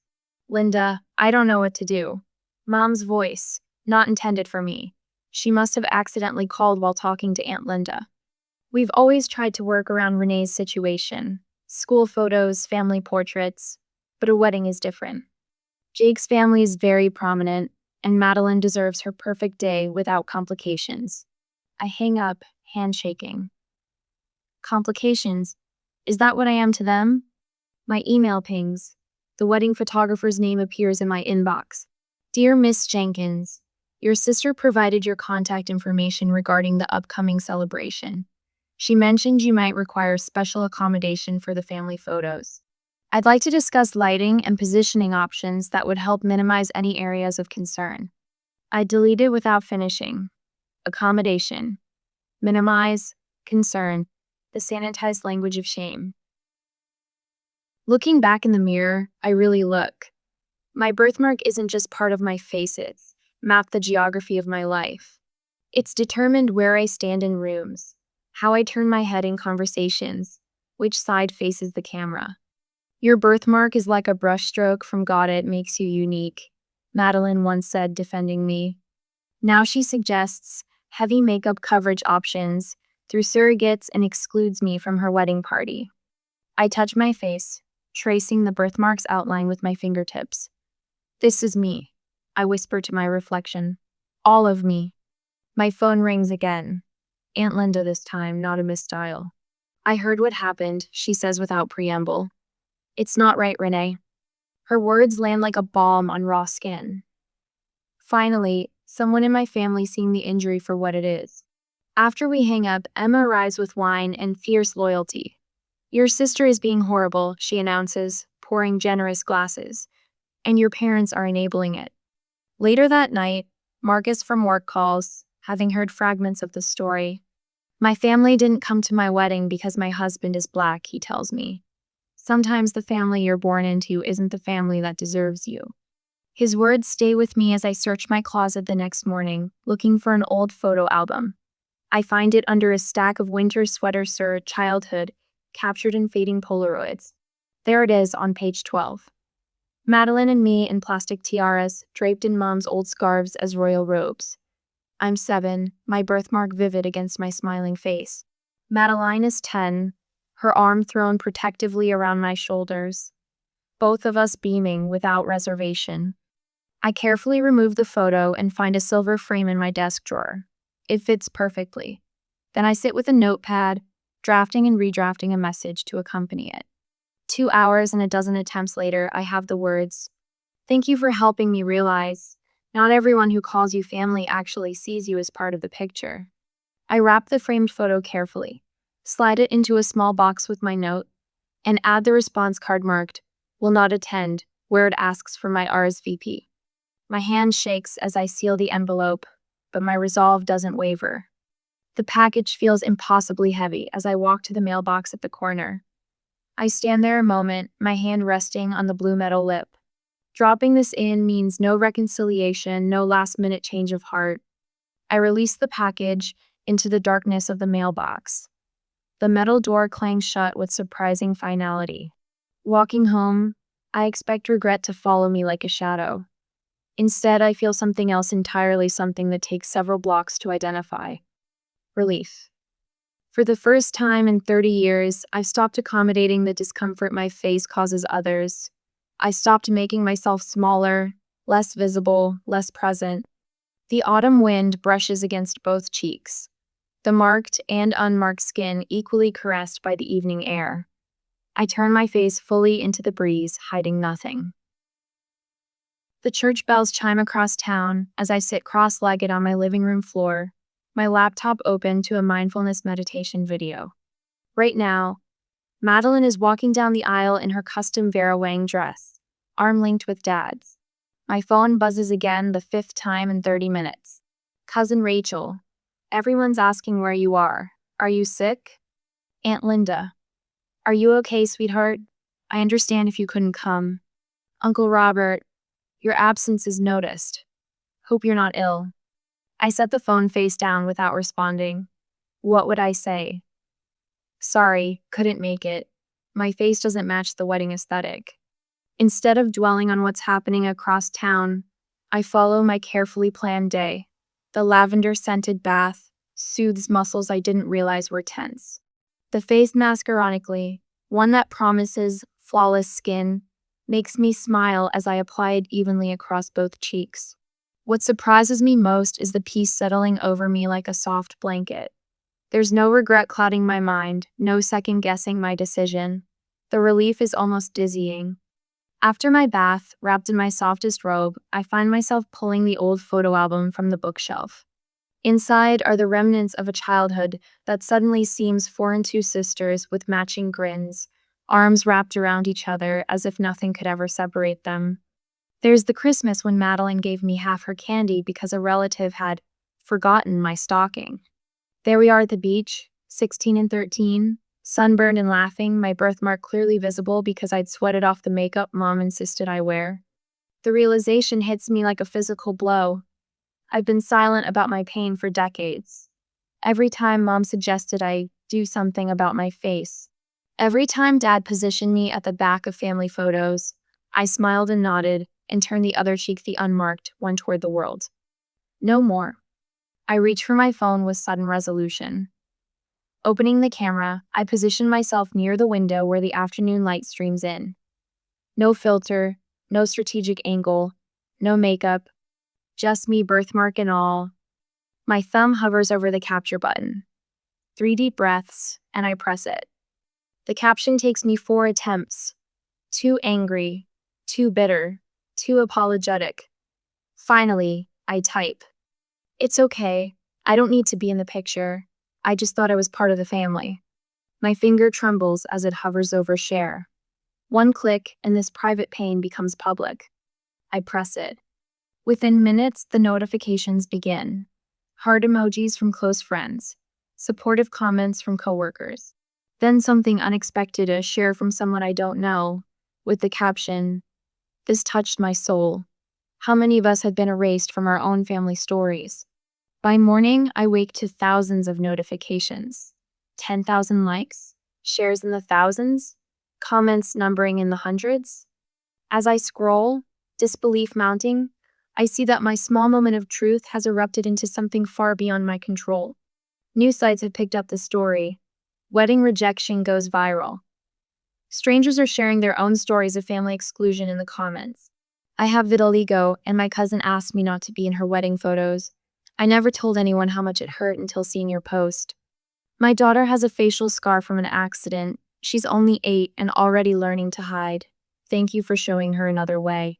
Linda, I don't know what to do. Mom's voice, not intended for me. She must have accidentally called while talking to Aunt Linda. We've always tried to work around Renee's situation. School photos, family portraits, but a wedding is different. Jake's family is very prominent, and Madeline deserves her perfect day without complications. I hang up, handshaking. Complications? Is that what I am to them? My email pings. The wedding photographer's name appears in my inbox. Dear Miss Jenkins, your sister provided your contact information regarding the upcoming celebration. She mentioned you might require special accommodation for the family photos. I'd like to discuss lighting and positioning options that would help minimize any areas of concern. I delete it without finishing. Accommodation. Minimize. Concern. The sanitized language of shame. Looking back in the mirror, I really look. My birthmark isn't just part of my face, it's mapped the geography of my life. It's determined where I stand in rooms, how I turn my head in conversations, which side faces the camera. Your birthmark is like a brushstroke from God, it makes you unique, Madeline once said, defending me. Now she suggests heavy makeup coverage options through surrogates and excludes me from her wedding party. I touch my face, tracing the birthmark's outline with my fingertips. This is me, I whisper to my reflection. All of me. My phone rings again. Aunt Linda this time, not a misdial. I heard what happened, she says without preamble. It's not right, Renee. Her words land like a balm on raw skin. Finally, someone in my family seeing the injury for what it is. After we hang up, Emma arrives with wine and fierce loyalty. Your sister is being horrible, she announces, pouring generous glasses. And your parents are enabling it. Later that night, Marcus from work calls, having heard fragments of the story. My family didn't come to my wedding because my husband is black, he tells me. Sometimes the family you're born into isn't the family that deserves you. His words stay with me as I search my closet the next morning, looking for an old photo album. I find it under a stack of winter sweaters, childhood, captured in fading Polaroids. There it is on page 12. Madeline and me in plastic tiaras, draped in Mom's old scarves as royal robes. I'm 7, my birthmark vivid against my smiling face. Madeline is 10, her arm thrown protectively around my shoulders. both of us beaming without reservation. I carefully remove the photo and find a silver frame in my desk drawer. It fits perfectly. Then I sit with a notepad, drafting and redrafting a message to accompany it. 2 hours and a dozen attempts later, I have the words, "Thank you for helping me realize not everyone who calls you family actually sees you as part of the picture." I wrap the framed photo carefully, slide it into a small box with my note, and add the response card marked, "Will not attend," where it asks for my RSVP. My hand shakes as I seal the envelope, but my resolve doesn't waver. The package feels impossibly heavy as I walk to the mailbox at the corner. I stand there a moment, my hand resting on the blue metal lip. Dropping this in means no reconciliation, no last-minute change of heart. I release the package into the darkness of the mailbox. The metal door clangs shut with surprising finality. Walking home, I expect regret to follow me like a shadow. Instead, I feel something else entirely, something that takes several blocks to identify. Relief. For the first time in 30 years, I've stopped accommodating the discomfort my face causes others. I stopped making myself smaller, less visible, less present. The autumn wind brushes against both cheeks, the marked and unmarked skin equally caressed by the evening air. I turn my face fully into the breeze, hiding nothing. The church bells chime across town as I sit cross-legged on my living room floor, my laptop open to a mindfulness meditation video. Right now, Madeline is walking down the aisle in her custom Vera Wang dress, arm-linked with Dad's. My phone buzzes again the 5th time in 30 minutes. Cousin Rachel. Everyone's asking where you are. Are you sick? Aunt Linda. Are you okay, sweetheart? I understand if you couldn't come. Uncle Robert. Your absence is noticed. Hope you're not ill. I set the phone face down without responding. What would I say? Sorry, couldn't make it. My face doesn't match the wedding aesthetic. Instead of dwelling on what's happening across town, I follow my carefully planned day. The lavender-scented bath soothes muscles I didn't realize were tense. The face mask, ironically, one that promises flawless skin, makes me smile as I apply it evenly across both cheeks. What surprises me most is the peace settling over me like a soft blanket. There's no regret clouding my mind, no second-guessing my decision. The relief is almost dizzying. After my bath, wrapped in my softest robe, I find myself pulling the old photo album from the bookshelf. Inside are the remnants of a childhood that suddenly seems 4 and 2 sisters with matching grins, arms wrapped around each other as if nothing could ever separate them. There's the Christmas when Madeline gave me half her candy because a relative had forgotten my stocking. There we are at the beach, 16 and 13, sunburned and laughing, my birthmark clearly visible because I'd sweated off the makeup Mom insisted I wear. The realization hits me like a physical blow. I've been silent about my pain for decades. Every time Mom suggested I do something about my face. Every time Dad positioned me at the back of family photos, I smiled and nodded and turned the other cheek, the unmarked, one toward the world. No more. I reach for my phone with sudden resolution. Opening the camera, I position myself near the window where the afternoon light streams in. No filter, no strategic angle, no makeup, just me, birthmark and all. My thumb hovers over the capture button. 3 deep breaths, and I press it. The caption takes me 4 attempts. Too angry, too bitter, too apologetic. Finally, I type. It's okay. I don't need to be in the picture. I just thought I was part of the family. My finger trembles as it hovers over share. 1 click and this private pain becomes public. I press it. Within minutes, the notifications begin. Heart emojis from close friends. Supportive comments from coworkers. Then something unexpected, a share from someone I don't know, with the caption, "This touched my soul." How many of us had been erased from our own family stories? By morning, I wake to thousands of notifications. 10,000 likes, shares in the thousands, comments numbering in the hundreds. As I scroll, disbelief mounting, I see that my small moment of truth has erupted into something far beyond my control. News sites have picked up the story. Wedding rejection goes viral. Strangers are sharing their own stories of family exclusion in the comments. I have vitiligo, and my cousin asked me not to be in her wedding photos. I never told anyone how much it hurt until seeing your post. My daughter has a facial scar from an accident. She's only 8 and already learning to hide. Thank you for showing her another way.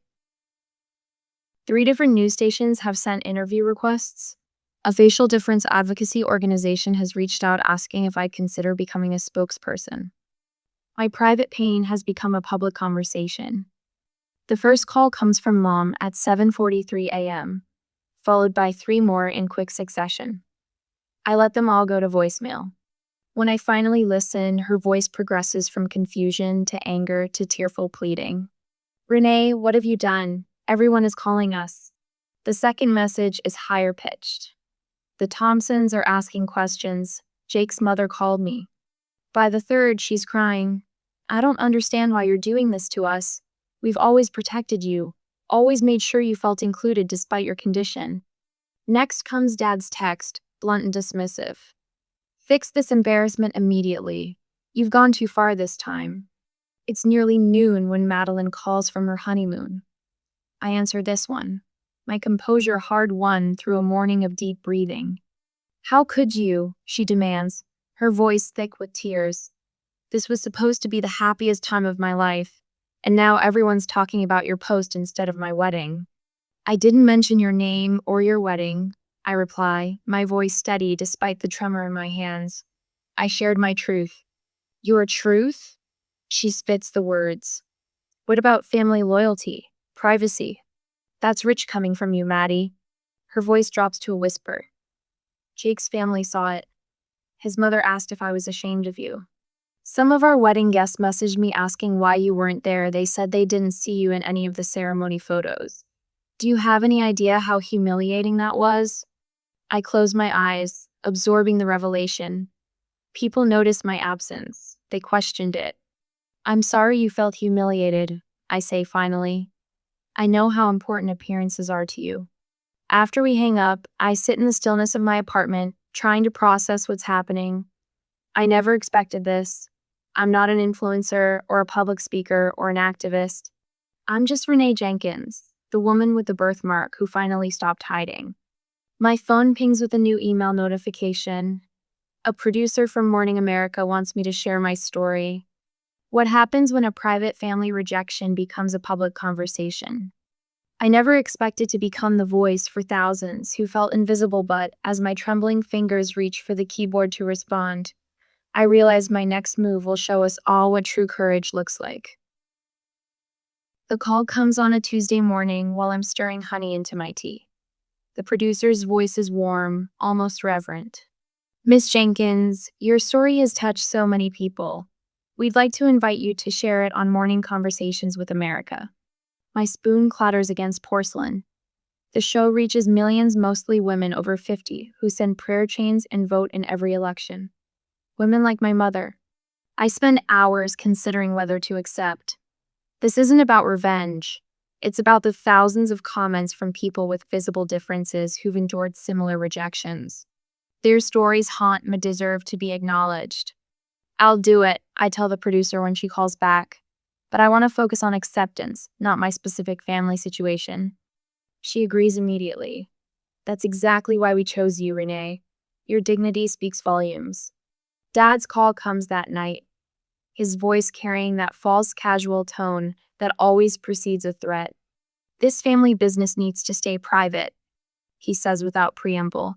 3 different news stations have sent interview requests. A facial difference advocacy organization has reached out asking if I'd consider becoming a spokesperson. My private pain has become a public conversation. The first call comes from Mom at 7:43 a.m., followed by 3 more in quick succession. I let them all go to voicemail. When I finally listen, her voice progresses from confusion to anger to tearful pleading. Renee, what have you done? Everyone is calling us. The second message is higher pitched. The Thompsons are asking questions. Jake's mother called me. By the third, she's crying. I don't understand why you're doing this to us. We've always protected you, always made sure you felt included despite your condition. Next comes Dad's text, blunt and dismissive. Fix this embarrassment immediately. You've gone too far this time. It's nearly noon when Madeline calls from her honeymoon. I answer this one, my composure hard-won through a morning of deep breathing. How could you? She demands, her voice thick with tears. This was supposed to be the happiest time of my life, and now everyone's talking about your post instead of my wedding. I didn't mention your name or your wedding, I reply, my voice steady despite the tremor in my hands. I shared my truth. Your truth? She spits the words. What about family loyalty, privacy? That's rich coming from you, Maddie. Her voice drops to a whisper. Jake's family saw it. His mother asked if I was ashamed of you. Some of our wedding guests messaged me asking why you weren't there. They said they didn't see you in any of the ceremony photos. Do you have any idea how humiliating that was? I closed my eyes, absorbing the revelation. People noticed my absence. They questioned it. I'm sorry you felt humiliated, I say finally. I know how important appearances are to you. After we hang up, I sit in the stillness of my apartment, trying to process what's happening. I never expected this. I'm not an influencer or a public speaker or an activist. I'm just Renee Jenkins, the woman with the birthmark who finally stopped hiding. My phone pings with a new email notification. A producer from Morning America wants me to share my story. What happens when a private family rejection becomes a public conversation? I never expected to become the voice for thousands who felt invisible, but as my trembling fingers reach for the keyboard to respond, I realize my next move will show us all what true courage looks like. The call comes on a Tuesday morning while I'm stirring honey into my tea. The producer's voice is warm, almost reverent. Miss Jenkins, your story has touched so many people. We'd like to invite you to share it on Morning Conversations with America. My spoon clatters against porcelain. The show reaches millions, mostly women over 50, who send prayer chains and vote in every election. Women like my mother. I spend hours considering whether to accept. This isn't about revenge. It's about the thousands of comments from people with visible differences who've endured similar rejections. Their stories haunt and deserve to be acknowledged. I'll do it, I tell the producer when she calls back. But I want to focus on acceptance, not my specific family situation. She agrees immediately. That's exactly why we chose you, Renee. Your dignity speaks volumes. Dad's call comes that night, his voice carrying that false casual tone that always precedes a threat. This family business needs to stay private, he says without preamble.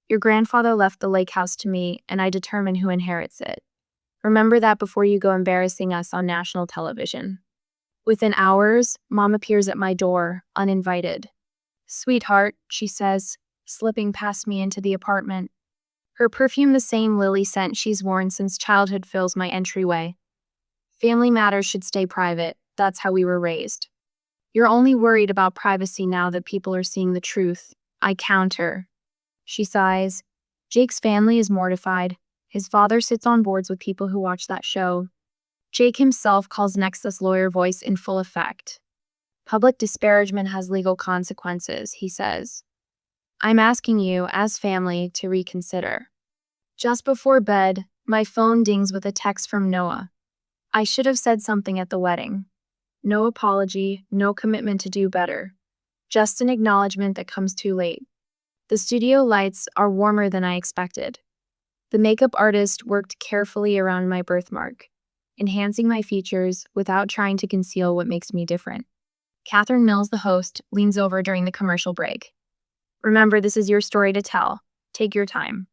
Your grandfather left the lake house to me, and I determine who inherits it. Remember that before you go embarrassing us on national television. Within hours, Mom appears at my door, uninvited. Sweetheart, she says, slipping past me into the apartment. Her perfume the same lily scent she's worn since childhood fills my entryway. Family matters should stay private. That's how we were raised. You're only worried about privacy now that people are seeing the truth. I counter. She sighs. Jake's family is mortified. His father sits on boards with people who watch that show. Jake himself calls Nexus lawyer voice in full effect. Public disparagement has legal consequences, he says. I'm asking you, as family, to reconsider. Just before bed, my phone dings with a text from Noah. I should have said something at the wedding. No apology, no commitment to do better. Just an acknowledgement that comes too late. The studio lights are warmer than I expected. The makeup artist worked carefully around my birthmark, enhancing my features without trying to conceal what makes me different. Catherine Mills, the host, leans over during the commercial break. Remember, this is your story to tell. Take your time.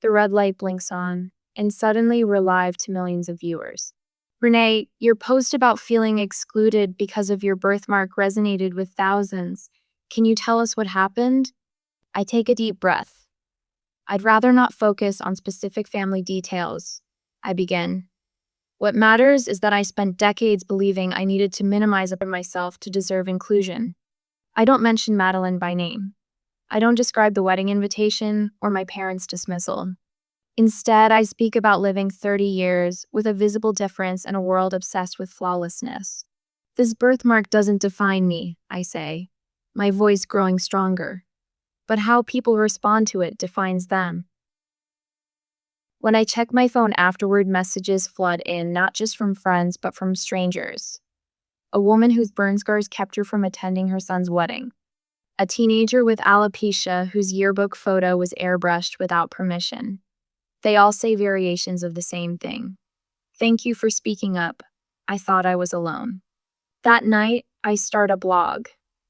The red light blinks on, and suddenly we're live to millions of viewers. Renee, your post about feeling excluded because of your birthmark resonated with thousands. Can you tell us what happened? I take a deep breath. I'd rather not focus on specific family details. I begin. What matters is that I spent decades believing I needed to minimize myself to deserve inclusion. I don't mention Madeline by name. I don't describe the wedding invitation or my parents' dismissal. Instead, I speak about living 30 years with a visible difference in a world obsessed with flawlessness. This birthmark doesn't define me, I say, my voice growing stronger. But how people respond to it defines them. When I check my phone afterward, messages flood in, not just from friends, but from strangers. A woman whose burn scars kept her from attending her son's wedding. A teenager with alopecia whose yearbook photo was airbrushed without permission. They all say variations of the same thing. Thank you for speaking up. I thought I was alone. That night, I start a blog.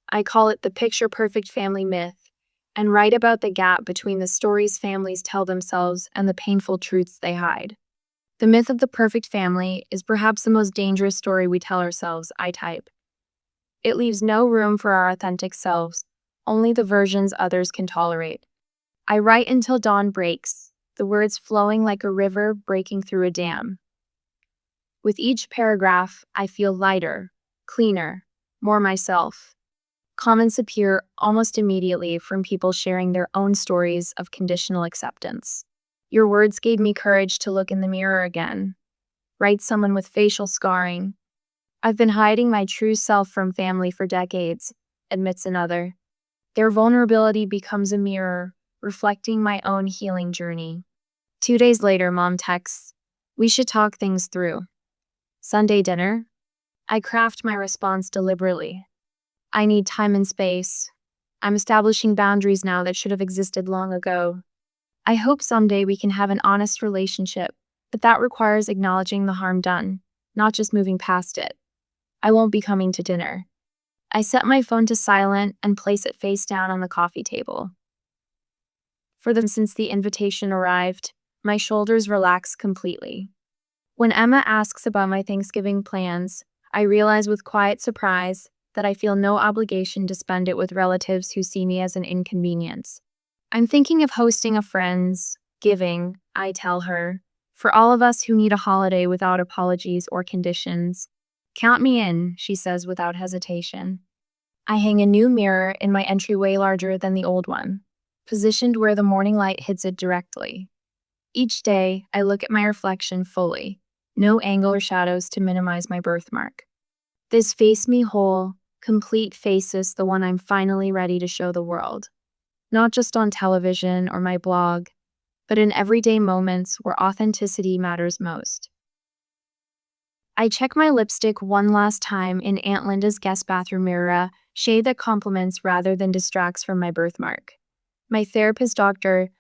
I call it the Picture Perfect Family Myth, and write about the gap between the stories families tell themselves and the painful truths they hide. The myth of the perfect family is perhaps the most dangerous story we tell ourselves, I type. It leaves no room for our authentic selves, only the versions others can tolerate. I write until dawn breaks, the words flowing like a river breaking through a dam. With each paragraph, I feel lighter, cleaner, more myself. Comments appear almost immediately from people sharing their own stories of conditional acceptance. Your words gave me courage to look in the mirror again. Writes someone with facial scarring. I've been hiding my true self from family for decades, admits another. Their vulnerability becomes a mirror, reflecting my own healing journey. 2 days later, Mom texts, "We should talk things through." Sunday dinner? I craft my response deliberately. I need time and space. I'm establishing boundaries now that should have existed long ago. I hope someday we can have an honest relationship, but that requires acknowledging the harm done, not just moving past it. I won't be coming to dinner. I set my phone to silent and place it face down on the coffee table. Since the invitation arrived, my shoulders relax completely. When Emma asks about my Thanksgiving plans, I realize with quiet surprise that I feel no obligation to spend it with relatives who see me as an inconvenience. I'm thinking of hosting a friend's giving, I tell her, for all of us who need a holiday without apologies or conditions. Count me in, she says without hesitation. I hang a new mirror in my entryway larger than the old one, positioned where the morning light hits it directly. Each day, I look at my reflection fully, no angle or shadows to minimize my birthmark. This face me whole, complete face is the one I'm finally ready to show the world. Not just on television or my blog, but in everyday moments where authenticity matters most. I check my lipstick one last time in Aunt Linda's guest bathroom mirror, shade that complements rather than distracts from my birthmark. My therapist, Dr.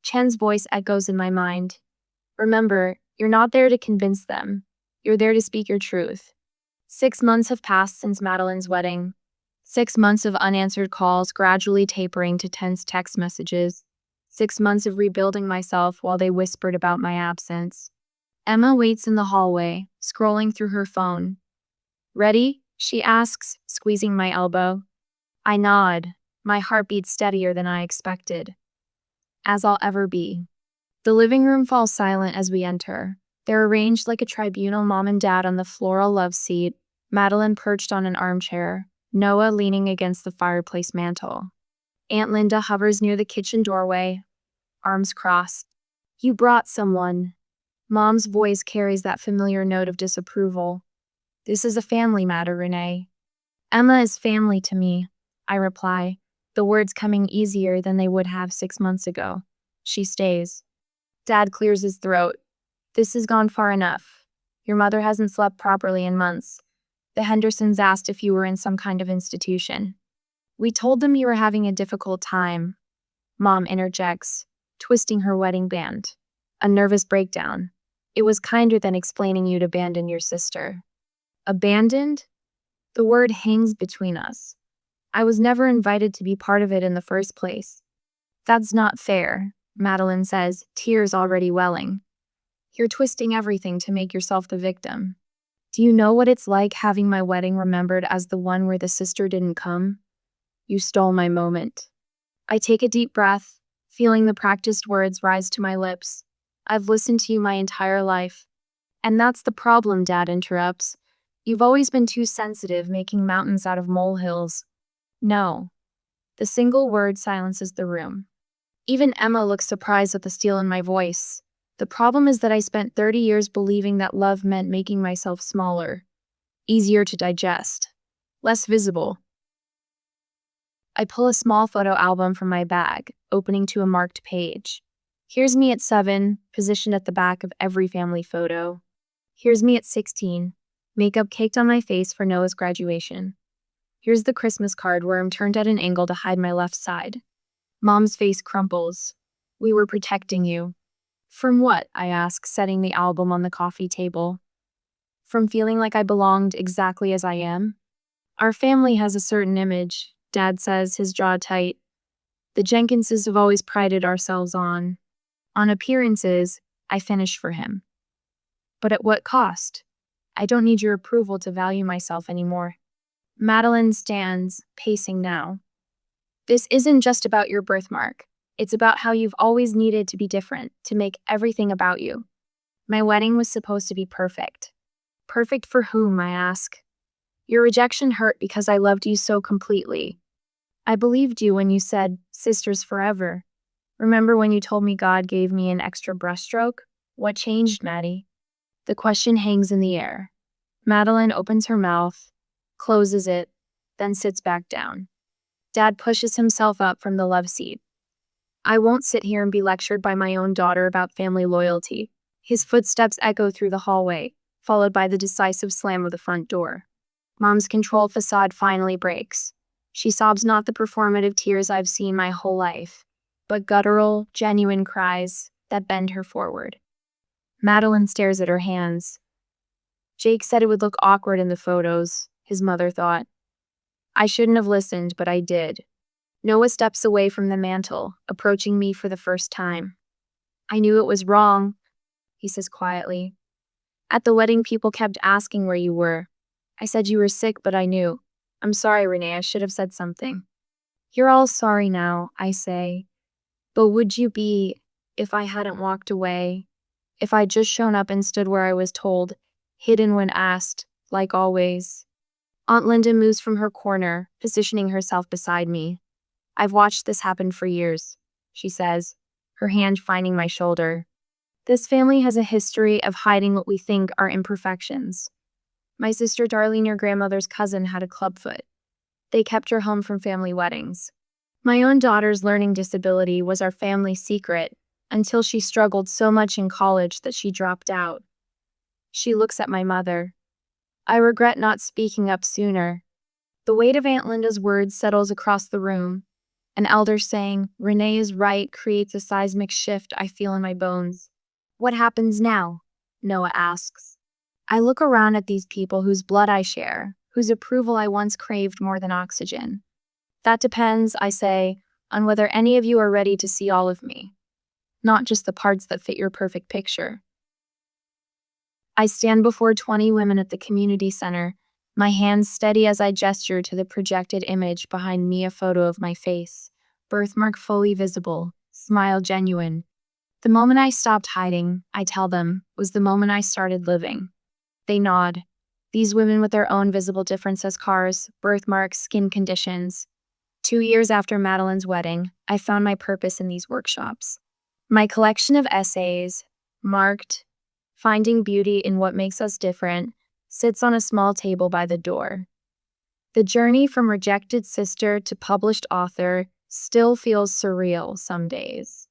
Chen's voice echoes in my mind. Remember, you're not there to convince them. You're there to speak your truth. 6 months have passed since Madeline's wedding. 6 months of unanswered calls gradually tapering to tense text messages. 6 months of rebuilding myself while they whispered about my absence. Emma waits in the hallway, scrolling through her phone. "Ready?" she asks, squeezing my elbow. I nod, my heartbeat steadier than I expected. As I'll ever be. The living room falls silent as we enter. They're arranged like a tribunal, Mom and Dad on the floral love seat, Madeline perched on an armchair, Noah leaning against the fireplace mantel. Aunt Linda hovers near the kitchen doorway, arms crossed. "You brought someone." Mom's voice carries that familiar note of disapproval. "This is a family matter, Renee." "Emma is family to me," I reply, the words coming easier than they would have 6 months ago. She stays. Dad clears his throat. "This has gone far enough. Your mother hasn't slept properly in months. The Hendersons asked if you were in some kind of institution. We told them you were having a difficult time. Mom interjects, twisting her wedding band. A nervous breakdown. It was kinder than explaining you'd abandoned your sister. Abandoned? The word hangs between us. I was never invited to be part of it in the first place. That's not fair, Madeline says, tears already welling. You're twisting everything to make yourself the victim. Do you know what it's like having my wedding remembered as the one where the sister didn't come? You stole my moment. I take a deep breath, feeling the practiced words rise to my lips. I've listened to you my entire life. And that's the problem, Dad interrupts. You've always been too sensitive, making mountains out of molehills. No. The single word silences the room. Even Emma looks surprised at the steel in my voice. The problem is that I spent 30 years believing that love meant making myself smaller, easier to digest, less visible. I pull a small photo album from my bag, opening to a marked page. Here's me at 7, positioned at the back of every family photo. Here's me at 16, makeup caked on my face for Noah's graduation. Here's the Christmas card where I'm turned at an angle to hide my left side. Mom's face crumples. We were protecting you. From what? I ask, setting the album on the coffee table. From feeling like I belonged exactly as I am? Our family has a certain image, Dad says, his jaw tight. The Jenkinses have always prided ourselves on appearances. I finish for him. But at what cost? I don't need your approval to value myself anymore. Madeline stands, pacing now. This isn't just about your birthmark. It's about how you've always needed to be different, to make everything about you. My wedding was supposed to be perfect. Perfect for whom, I ask? Your rejection hurt because I loved you so completely. I believed you when you said, sisters forever. Remember when you told me God gave me an extra brushstroke? What changed, Maddie? The question hangs in the air. Madeline opens her mouth, closes it, then sits back down. Dad pushes himself up from the love seat. I won't sit here and be lectured by my own daughter about family loyalty. His footsteps echo through the hallway, followed by the decisive slam of the front door. Mom's control facade finally breaks. She sobs not the performative tears I've seen my whole life, but guttural, genuine cries that bend her forward. Madeline stares at her hands. Jake said it would look awkward in the photos, his mother thought. I shouldn't have listened, but I did. Noah steps away from the mantel, approaching me for the first time. I knew it was wrong, he says quietly. At the wedding, people kept asking where you were. I said you were sick, but I knew. I'm sorry, Renee, I should have said something. You're all sorry now, I say. But would you be if I hadn't walked away? If I'd just shown up and stood where I was told, hidden when asked, like always? Aunt Linda moves from her corner, positioning herself beside me. I've watched this happen for years, she says, her hand finding my shoulder. This family has a history of hiding what we think are imperfections. My sister Darlene, your grandmother's cousin, had a clubfoot. They kept her home from family weddings. My own daughter's learning disability was our family secret until she struggled so much in college that she dropped out. She looks at my mother. I regret not speaking up sooner. The weight of Aunt Linda's words settles across the room. An elder saying, Renee is right, creates a seismic shift I feel in my bones. What happens now? Noah asks. I look around at these people whose blood I share, whose approval I once craved more than oxygen. That depends, I say, on whether any of you are ready to see all of me, not just the parts that fit your perfect picture. I stand before 20 women at the community center, my hands steady as I gesture to the projected image behind me, a photo of my face, birthmark fully visible, smile genuine. The moment I stopped hiding, I tell them, was the moment I started living. They nod. These women with their own visible difference as scars, birthmarks, skin conditions. 2 years after Madeline's wedding, I found my purpose in these workshops. My collection of essays, marked, Finding Beauty in What Makes Us Different, sits on a small table by the door. The journey from rejected sister to published author still feels surreal some days.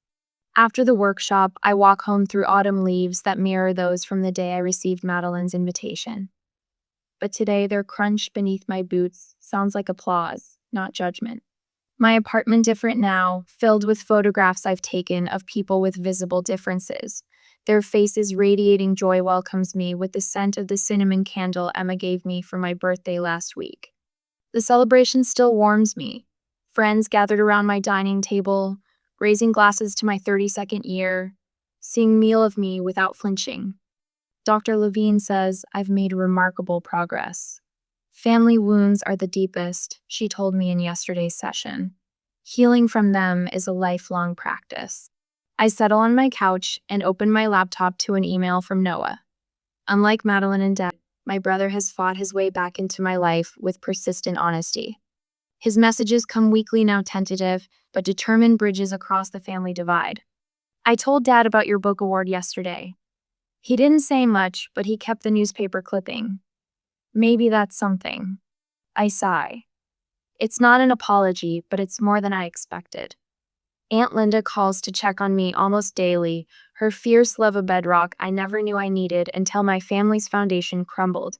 After the workshop, I walk home through autumn leaves that mirror those from the day I received Madeline's invitation. But today their crunch beneath my boots sounds like applause, not judgment. My apartment different now, filled with photographs I've taken of people with visible differences. Their faces radiating joy welcomes me with the scent of the cinnamon candle Emma gave me for my birthday last week. The celebration still warms me. Friends gathered around my dining table, raising glasses to my 32nd year, seeing meal of me without flinching. Dr. Levine says I've made remarkable progress. Family wounds are the deepest, she told me in yesterday's session. Healing from them is a lifelong practice. I settle on my couch and open my laptop to an email from Noah. Unlike Madeline and Dad, my brother has fought his way back into my life with persistent honesty. His messages come weekly, now tentative, but determined bridges across the family divide. I told Dad about your book award yesterday. He didn't say much, but he kept the newspaper clipping. Maybe that's something. I sigh. It's not an apology, but it's more than I expected. Aunt Linda calls to check on me almost daily, her fierce love a bedrock I never knew I needed until my family's foundation crumbled.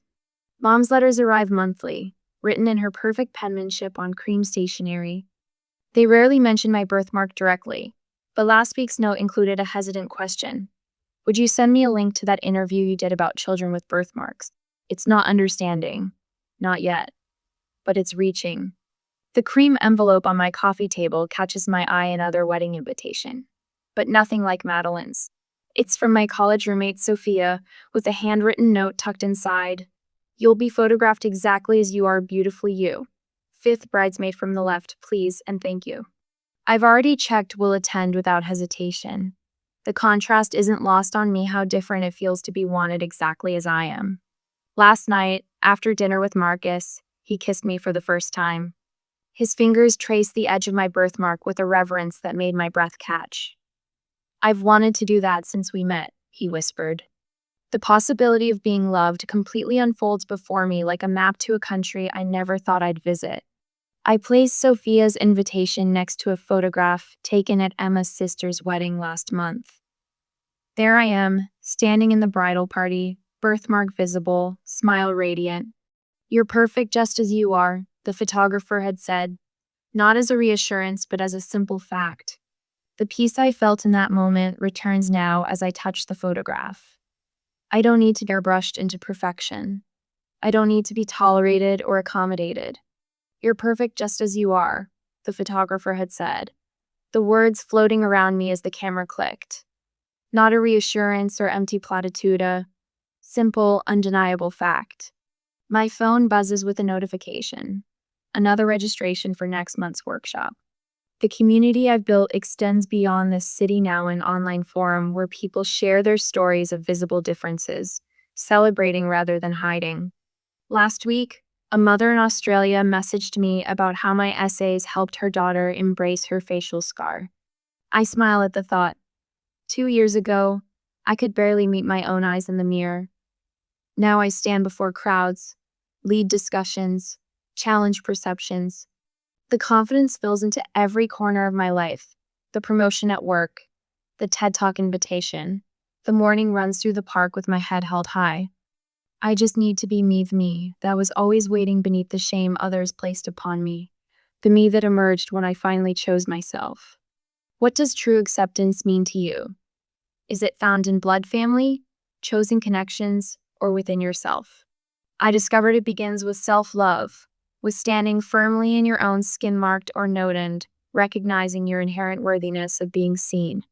Mom's letters arrive monthly, written in her perfect penmanship on cream stationery. They rarely mention my birthmark directly, but last week's note included a hesitant question. Would you send me a link to that interview you did about children with birthmarks? It's not understanding. Not yet. But it's reaching. The cream envelope on my coffee table catches my eye, another wedding invitation. But nothing like Madeline's. It's from my college roommate Sophia, with a handwritten note tucked inside. You'll be photographed exactly as you are, beautifully you. Fifth bridesmaid from the left, please and thank you. I've already checked will attend without hesitation. The contrast isn't lost on me how different it feels to be wanted exactly as I am. Last night, after dinner with Marcus, he kissed me for the first time. His fingers traced the edge of my birthmark with a reverence that made my breath catch. I've wanted to do that since we met, he whispered. The possibility of being loved completely unfolds before me like a map to a country I never thought I'd visit. I placed Sophia's invitation next to a photograph taken at Emma's sister's wedding last month. There I am, standing in the bridal party, birthmark visible, smile radiant. You're perfect just as you are, the photographer had said, not as a reassurance but as a simple fact. The peace I felt in that moment returns now as I touch the photograph. I don't need to be airbrushed into perfection. I don't need to be tolerated or accommodated. You're perfect just as you are, the photographer had said, the words floating around me as the camera clicked. Not a reassurance or empty platitude, a simple, undeniable fact. My phone buzzes with a notification. Another registration for next month's workshop. The community I've built extends beyond this city now, an online forum where people share their stories of visible differences, celebrating rather than hiding. Last week, a mother in Australia messaged me about how my essays helped her daughter embrace her facial scar. I smile at the thought. 2 years ago, I could barely meet my own eyes in the mirror. Now I stand before crowds, lead discussions, challenge perceptions. The confidence spills into every corner of my life. The promotion at work, the TED Talk invitation, the morning runs through the park with my head held high. I just need to be me that was always waiting beneath the shame others placed upon me, the me that emerged when I finally chose myself. What does true acceptance mean to you? Is it found in blood family, chosen connections, or within yourself? I discovered it begins with self-love, with standing firmly in your own skin marked or noted, recognizing your inherent worthiness of being seen.